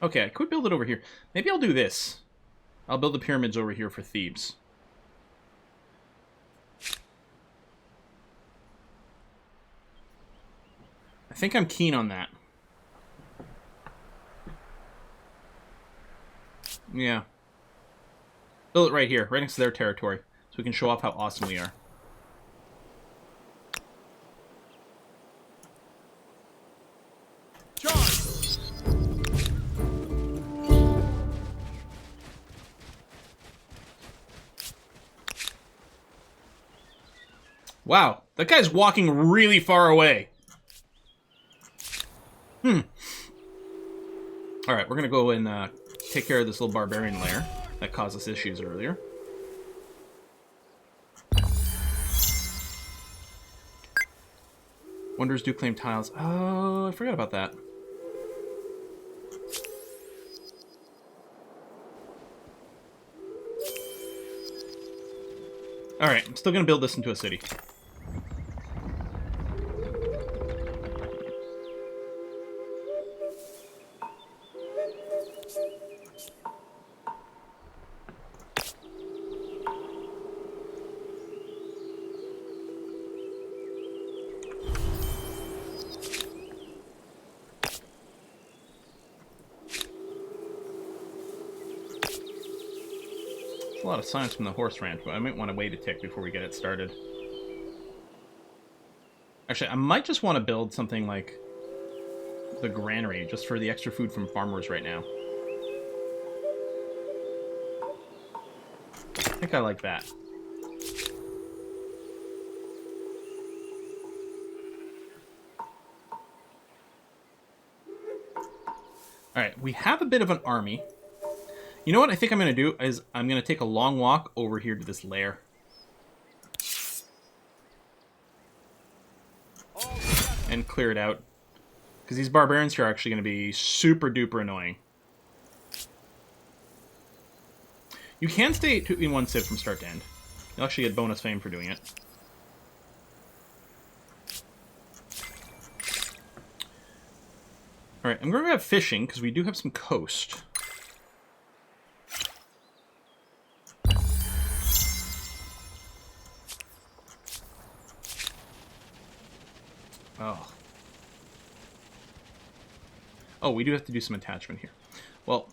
Okay, I could build it over here. Maybe I'll do this. I'll build the pyramids over here for Thebes. I think I'm keen on that. Yeah. Build it right here, right next to their territory, so we can show off how awesome we are. Wow, that guy's walking really far away. Alright, we're gonna go and take care of this little barbarian lair that caused us issues earlier. Wonders do claim tiles. Oh, I forgot about that. Alright, I'm still going to build this into a city. A lot of science from the horse ranch, but I might want to wait a tick before we get it started. Actually, I might just want to build something like the granary, just for the extra food from farmers right now. I think I like that. Alright, we have a bit of an army. You know what I think I'm going to do is I'm going to take a long walk over here to this lair. And clear it out. Because these barbarians here are actually going to be super duper annoying. You can stay in one civ from start to end. You'll actually get bonus fame for doing it. Alright, I'm going to have fishing because we do have some coast. Oh. Oh, we do have to do some attachment here. Well,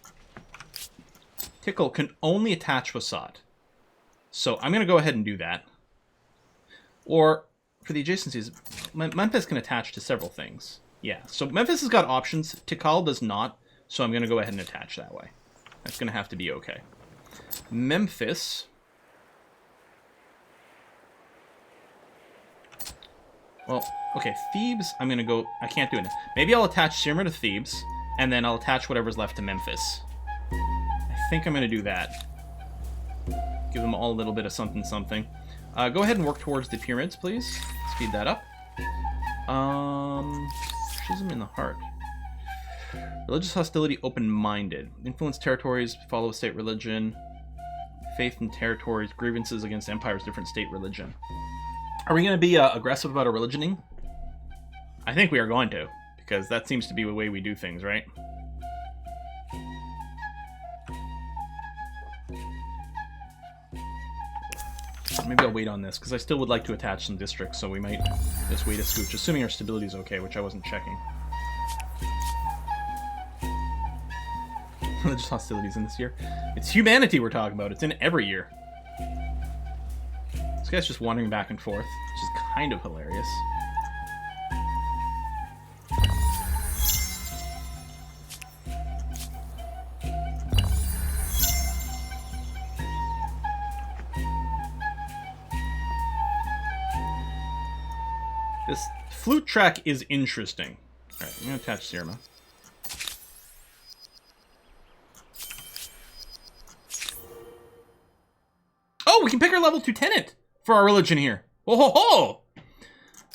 Tickle can only attach facade. So I'm going to go ahead and do that. Or, for the adjacencies, Memphis can attach to several things. Yeah, so Memphis has got options. Tikal does not, so I'm going to go ahead and attach that way. That's going to have to be okay. Memphis... Well, okay, Thebes, I'm going to go... I can't do it. Maybe I'll attach Sirma to Thebes, and then I'll attach whatever's left to Memphis. I think I'm going to do that. Give them all a little bit of something something. Go ahead and work towards the pyramids, please. Speed that up. Schism in the heart. Religious hostility, open-minded. Influence territories, follow state religion. Faith in territories, grievances against empires, different state religion. Are we going to be aggressive about our religioning? I think we are going to, because that seems to be the way we do things, right? Maybe I'll wait on this, because I still would like to attach some districts, so we might just wait a scooch, assuming our stability is okay, which I wasn't checking. Religious hostilities in this year. It's humanity we're talking about. It's in every year. This guy's just wandering back and forth, which is kind of hilarious. This flute track is interesting. Alright, I'm going to attach Sirma. Oh, we can pick our level 2 tenant for our religion here. Oh ho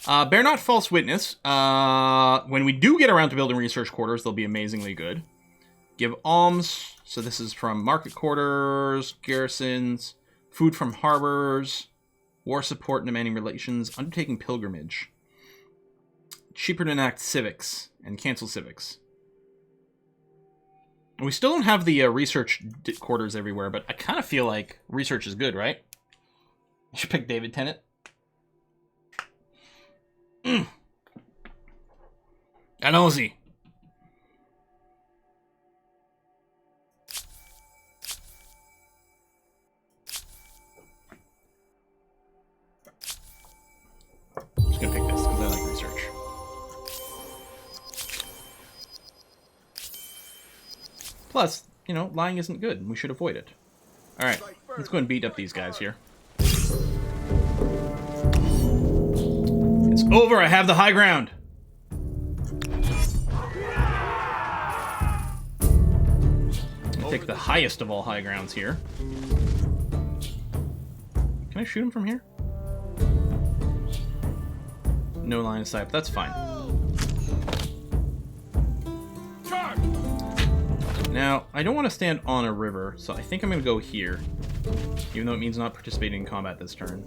ho! Bear not false witness. When we do get around to building research quarters, they'll be amazingly good. Give alms. So this is from market quarters, garrisons, food from harbors, war support and demanding relations, undertaking pilgrimage. Cheaper to enact civics and cancel civics. We still don't have the research quarters everywhere, but I kind of feel like research is good, right? You should pick David Tennant. Allons-y. I'm just going to pick this because I like research. Plus, you know, lying isn't good, and we should avoid it. Alright, let's go and beat up these guys here. It's over, I have the high ground! I'll take the highest of all high grounds here. Can I shoot him from here? No line of sight, but that's fine. Now, I don't want to stand on a river, so I think I'm going to go here. Even though it means not participating in combat this turn.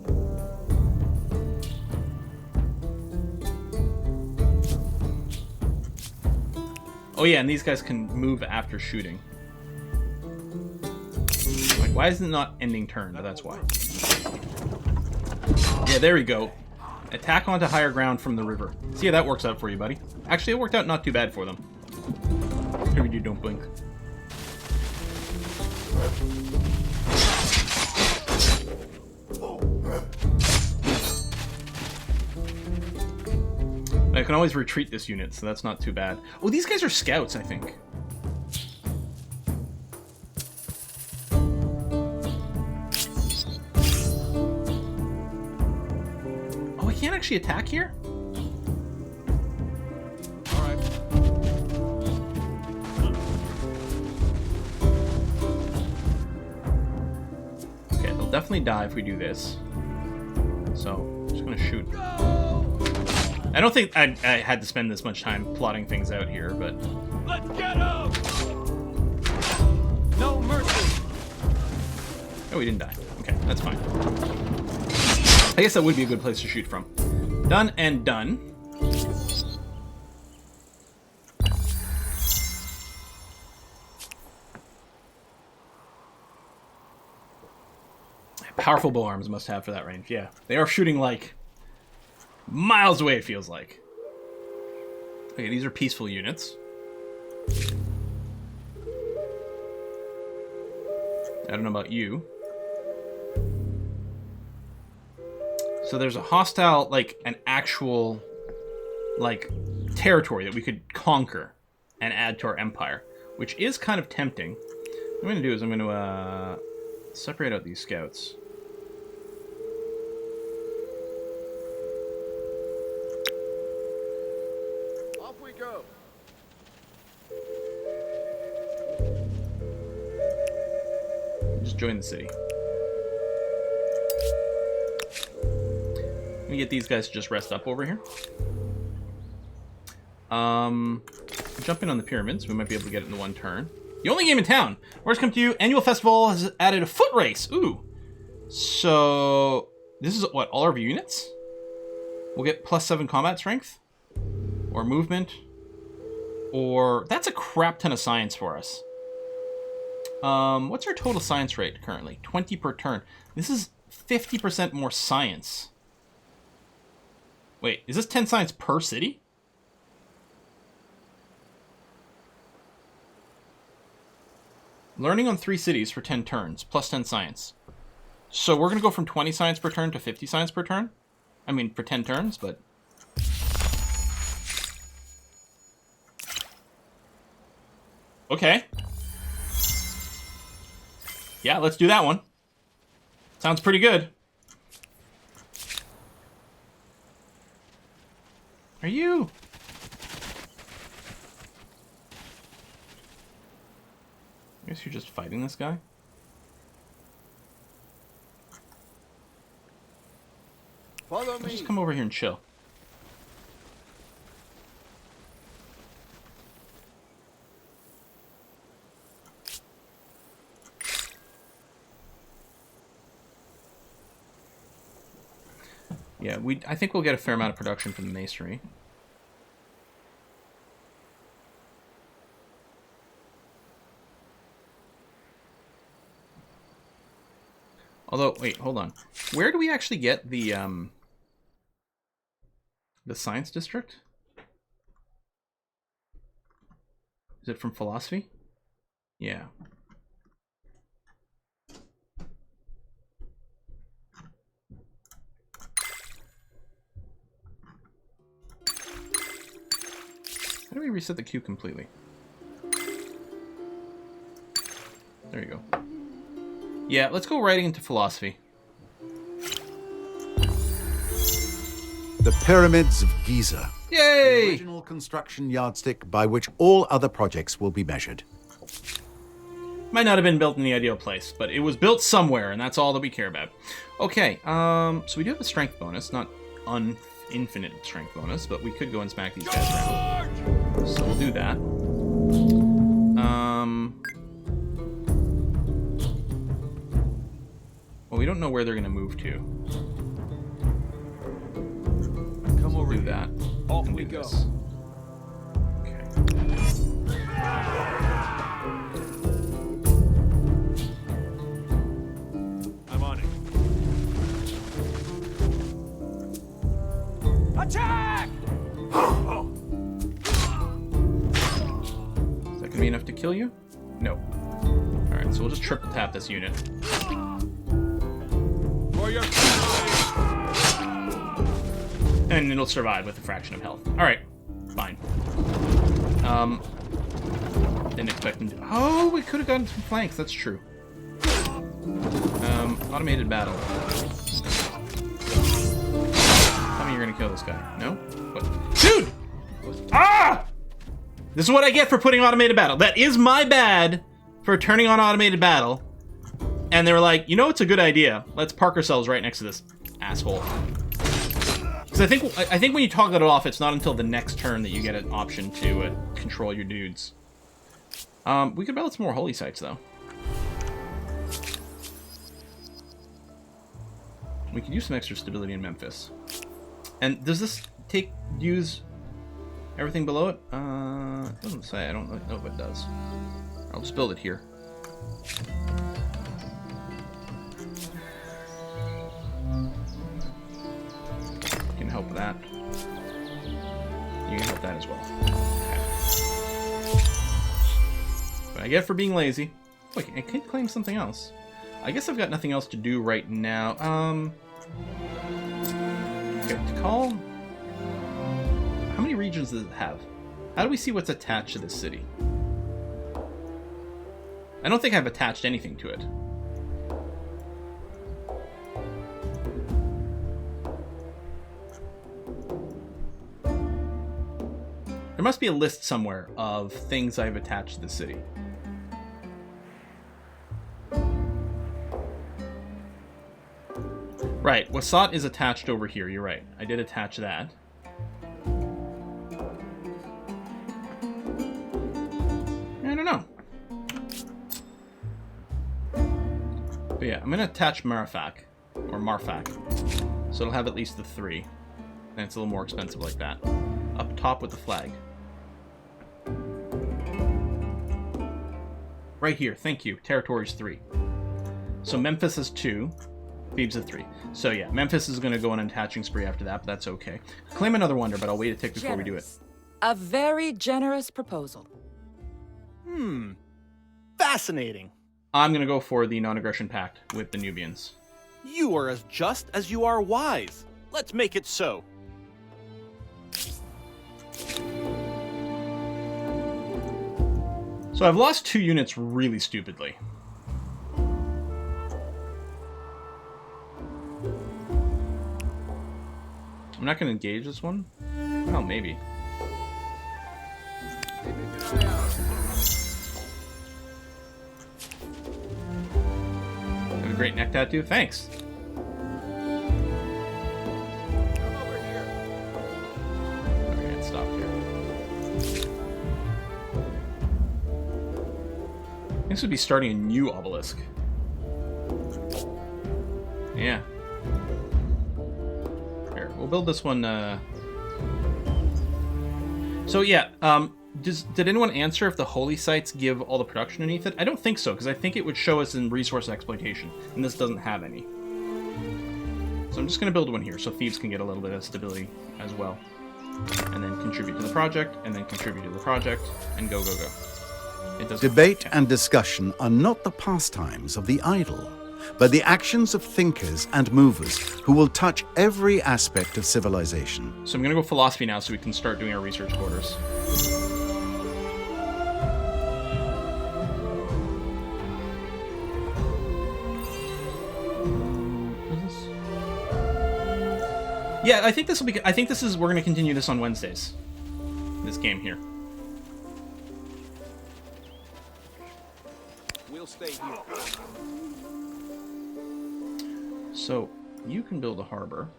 Oh yeah, and these guys can move after shooting. Like, why is it not ending turn? But that's why. Yeah, there we go. Attack onto higher ground from the river. See how that works out for you, buddy. Actually, it worked out not too bad for them. Here we do, don't blink. I can always retreat this unit, so that's not too bad. Oh, these guys are scouts, I think. Oh, I can't actually attack here? All right. Okay, they'll definitely die if we do this. So, I'm just gonna shoot. I don't think I had to spend this much time plotting things out here, but... Let's get him! No mercy! Oh, we didn't die. Okay, that's fine. I guess that would be a good place to shoot from. Done and done. Powerful bow arms must have for that range. Yeah, they are shooting like miles away, it feels like. Okay, these are peaceful units. I don't know about you. So there's a hostile, like, an actual, like, territory that we could conquer and add to our empire, which is kind of tempting. What I'm going to do is I'm going to separate out these scouts. Off we go. Just join the city. Let me get these guys to just rest up over here. Jump in on the pyramids. We might be able to get it in the one turn. The only game in town. Words come to you. Annual festival has added a foot race. Ooh. So this is what, all our units? We'll get +7 combat strength, or movement, or that's a crap ton of science for us. What's our total science rate currently? 20 per turn. This is 50% more science. Wait, is this 10 science per city? Learning on 3 cities for 10 turns, plus 10 science. So we're going to go from 20 science per turn to 50 science per turn? I mean, for 10 turns, but... Okay. Yeah, let's do that one. Sounds pretty good. Are you? I guess you're just fighting this guy? Follow Let's me. just come over here and chill. Yeah, I think we'll get a fair amount of production from the masonry. Although, wait, hold on. Where do we actually get the science district? Is it from philosophy? Yeah. How do we reset the queue completely? There you go. Yeah, let's go right into philosophy. The Pyramids of Giza. The Yay! original construction yardstick by which all other projects will be measured. Might not have been built in the ideal place, but it was built somewhere, and that's all that we care about. Okay, so we do have a strength bonus, not infinite strength bonus, but we could go and smack these guys around. So we'll do that. don't know where they're going to move to. Come over Do here. that. Off and we do go. this. Okay. I'm on it. Attack! Is that going to be enough to kill you? No. Alright, so we'll just triple tap this unit. For your family! And it'll survive with a fraction of health. Alright, fine. Didn't expect him to... Oh, we could have gotten some flanks, that's true. Automated battle. Tell me you're gonna kill this guy. No? What? Dude! Ah! This is what I get for putting automated battle. That is my bad for turning on automated battle. And they were like, you know, it's a good idea. Let's park ourselves right next to this asshole. Because I think when you toggle it off, it's not until the next turn that you get an option to control your dudes. We could build some more holy sites, though. We could use some extra stability in Memphis. And does this use everything below it? It doesn't say. I don't know if it does. I'll just build it here. You can help with that. You can help that as well. Okay. But I get it for being lazy. Wait, I could claim something else. I guess I've got nothing else to do right now. Okay, to call... How many regions does it have? How do we see what's attached to this city? I don't think I've attached anything to it. There must be a list somewhere of things I've attached to the city. Right, Wasat is attached over here, you're right. I did attach that. I don't know. But yeah, I'm gonna attach Marfak, or Marfak. So it'll have at least the 3. And it's a little more expensive like that. Up top with the flag. Right here, thank you. Territory's 3. So Memphis is 2. Thebes is 3. So yeah, Memphis is going to go on an attaching spree after that, but that's okay. Claim another wonder, but I'll wait a tick before we do it. A very generous proposal. Fascinating. I'm going to go for the non-aggression pact with the Nubians. You are as just as you are wise. Let's make it so. So I've lost 2 units really stupidly. I'm not going to engage this one. Oh, maybe. Have a great neck tattoo. Thanks. Okay, it stopped here. This would be starting a new obelisk. Yeah. Here, we'll build this one. So yeah, did anyone answer if the holy sites give all the production underneath it? I don't think so, because I think it would show us in resource exploitation, and this doesn't have any. So I'm just going to build one here, so Thebes can get a little bit of stability as well. And then contribute to the project, and then contribute to the project, and go, go, go. It doesn't. Debate and discussion are not the pastimes of the idle, but the actions of thinkers and movers who will touch every aspect of civilization. So I'm going to go philosophy now so we can start doing our research quarters. Yeah, I think this will be. I think this is. We're going to continue this on Wednesdays. This game here. We'll stay here. So you can build a harbor.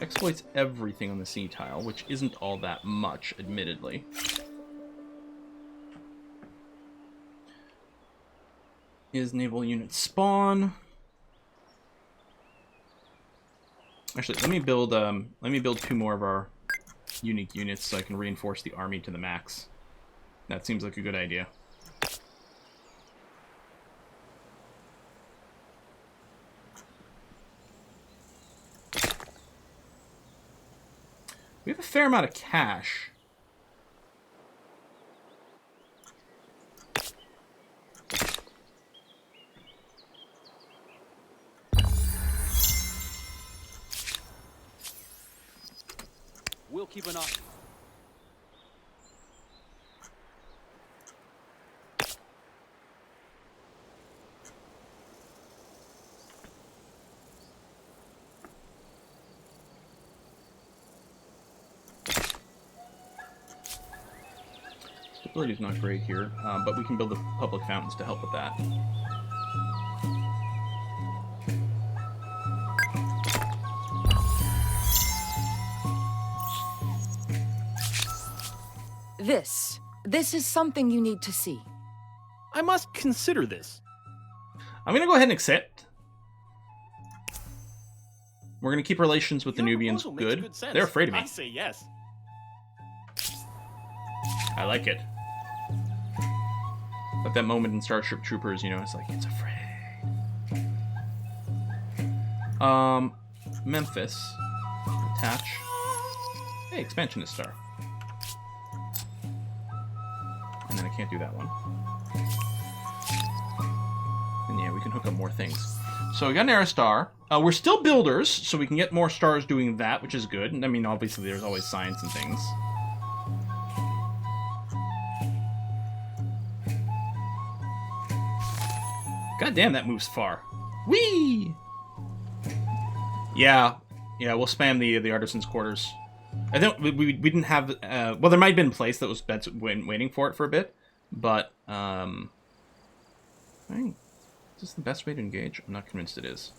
Exploits everything on the sea tile, which isn't all that much, admittedly. Is naval unit spawn? Actually, let me build 2 more of our unique units so I can reinforce the army to the max. That seems like a good idea. We have a fair amount of cash. We'll keep an eye. Stability's not great here, but we can build the public fountains to help with that. This is something you need to see. I must consider this. I'm gonna go ahead and accept. We're gonna keep relations with the Your Nubians proposal makes good. good sense. They're afraid of me. I say yes. I like it. But that moment in Starship Troopers, you know, it's like, it's afraid. Memphis. Attach. Hey, Expansionist Star. And then I can't do that one. And yeah, we can hook up more things. So we got an Air Star. We're still builders, so we can get more stars doing that, which is good. I mean, obviously there's always science and things. God damn, that moves far. Whee! Yeah, we'll spam the artisan's quarters. I don't. We didn't have. Well, there might have been a place that was waiting for it for a bit, but I think, is this the best way to engage? I'm not convinced it is.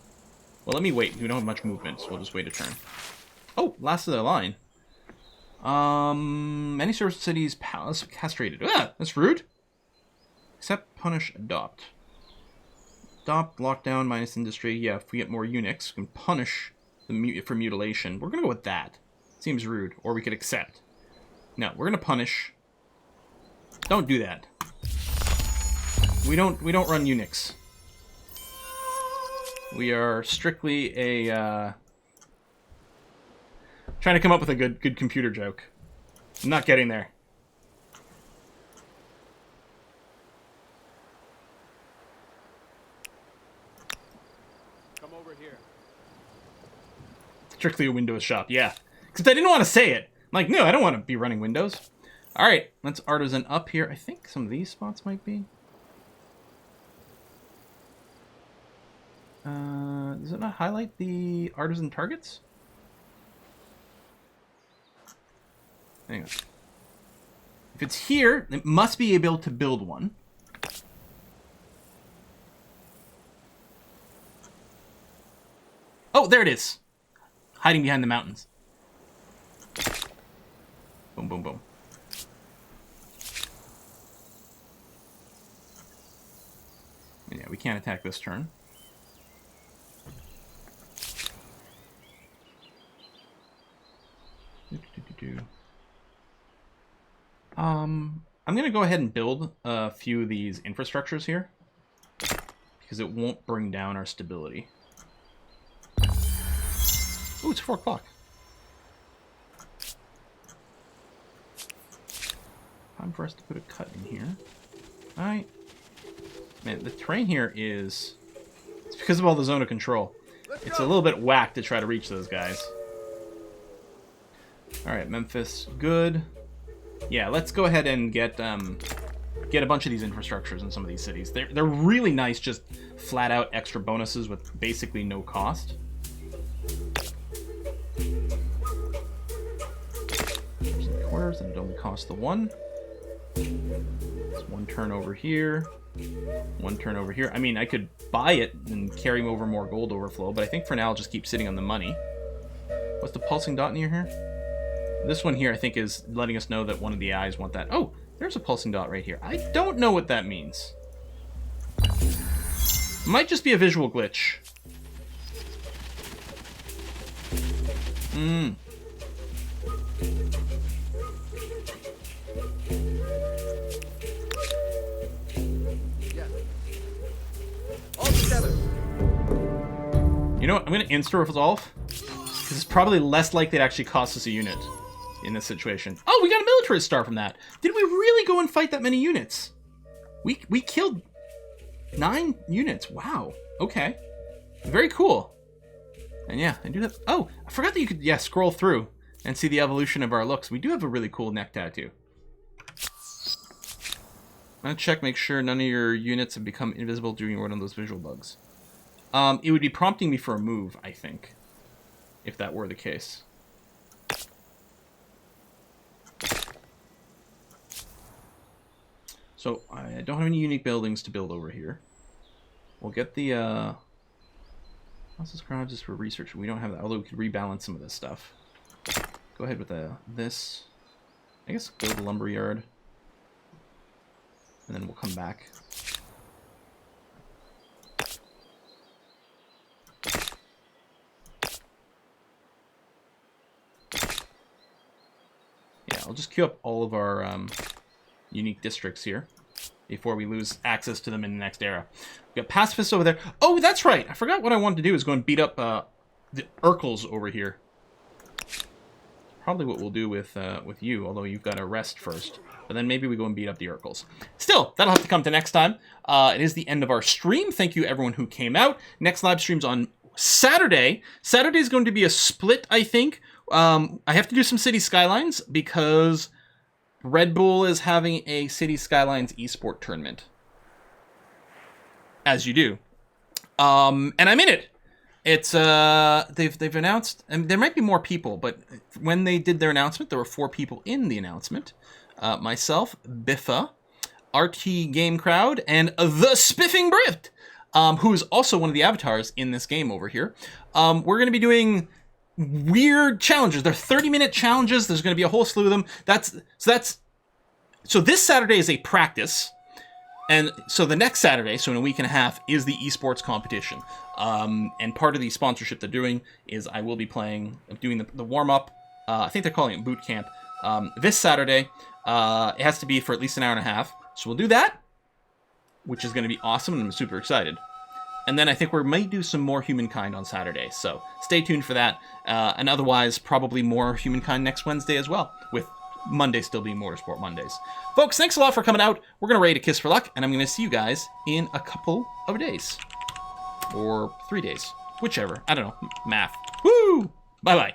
Well, let me wait. We don't have much movement, so we'll just wait a turn. Oh, last of the line. Many service cities palace castrated. Ah, that's rude. Accept, punish, adopt. Adopt, lockdown, minus industry. Yeah, if we get more eunuchs, we can punish for mutilation. We're gonna go with that. Seems rude. Or we could accept. No, we're gonna punish. Don't do that. We don't run eunuchs. We are strictly a trying to come up with a good computer joke. I'm not getting there. Come over here. Strictly a Windows shop, yeah. Except I didn't want to say it. I'm like, no, I don't want to be running Windows. All right, let's artisan up here. I think some of these spots might be. Does it not highlight the artisan targets? Hang on. If it's here, it must be able to build one. Oh, there it is. Hiding behind the mountains. Boom, boom, boom. And yeah, we can't attack this turn. I'm gonna go ahead and build a few of these infrastructures here because it won't bring down our stability. Ooh, it's 4 o'clock. Time for us to put a cut in here. Alright. Man, the terrain here is... It's because of all the zone of control. It's a little bit whack to try to reach those guys. Alright, Memphis, good. Yeah, let's go ahead and get a bunch of these infrastructures in some of these cities. They're really nice, just flat-out extra bonuses with basically no cost. Quarters, and it only costs the 1. It's 1 turn over here. 1 turn over here. I mean, I could buy it and carry over more gold overflow, but I think for now I'll just keep sitting on the money. What's the pulsing dot near here? This one here, I think, is letting us know that one of the eyes want that. Oh, there's a pulsing dot right here. I don't know what that means. Might just be a visual glitch. Yeah. All together. You know what? I'm going to insta-resolve. Because it's probably less likely to actually cost us a unit in this situation. Oh, we got a militarist star from that. Did we really go and fight that many units? We killed 9 units. Wow. Okay. Very cool. And yeah, I do have... Oh, I forgot that you could, scroll through and see the evolution of our looks. We do have a really cool neck tattoo. I'm going to check, make sure none of your units have become invisible during one of those visual bugs. It would be prompting me for a move, I think, if that were the case. So, I don't have any unique buildings to build over here. We'll get the, Houses crowds just for research. We don't have that, although we could rebalance some of this stuff. Go ahead with this. I guess build a lumber yard. And then we'll come back. Yeah, I'll just queue up all of our unique districts here before we lose access to them in the next era. We got pacifists over there. Oh, that's right. I forgot what I wanted to do is go and beat up the Urkels over here. Probably what we'll do with you, although you've got to rest first. But then maybe we go and beat up the Urkels. Still, that'll have to come to next time. It is the end of our stream. Thank you, everyone who came out. Next live stream's on Saturday. Saturday is going to be a split, I think. I have to do some City Skylines because Red Bull is having a City Skylines esport tournament. As you do. And I'm in it. It's they've announced, and there might be more people, but when they did their announcement, there were 4 people in the announcement. Myself, Biffa, RT Game Crowd, and the Spiffing Brit, who is also one of the avatars in this game over here. We're going to be doing weird challenges. They're 30-minute challenges. There's going to be a whole slew of them. So this Saturday is a practice. And so the next Saturday, so in a week and a half, is the esports competition. And part of the sponsorship they're doing is I will be doing the warm-up. I think they're calling it boot camp. This Saturday, it has to be for at least an hour and a half. So we'll do that, which is going to be awesome, and I'm super excited. And then I think we might do some more Humankind on Saturday. So stay tuned for that. And otherwise, probably more Humankind next Wednesday as well, with Monday still being Motorsport Mondays. Folks, thanks a lot for coming out. We're going to rate A Kiss for Luck, and I'm going to see you guys in a couple of days. Or 3 days. Whichever. I don't know. Math. Woo! Bye-bye.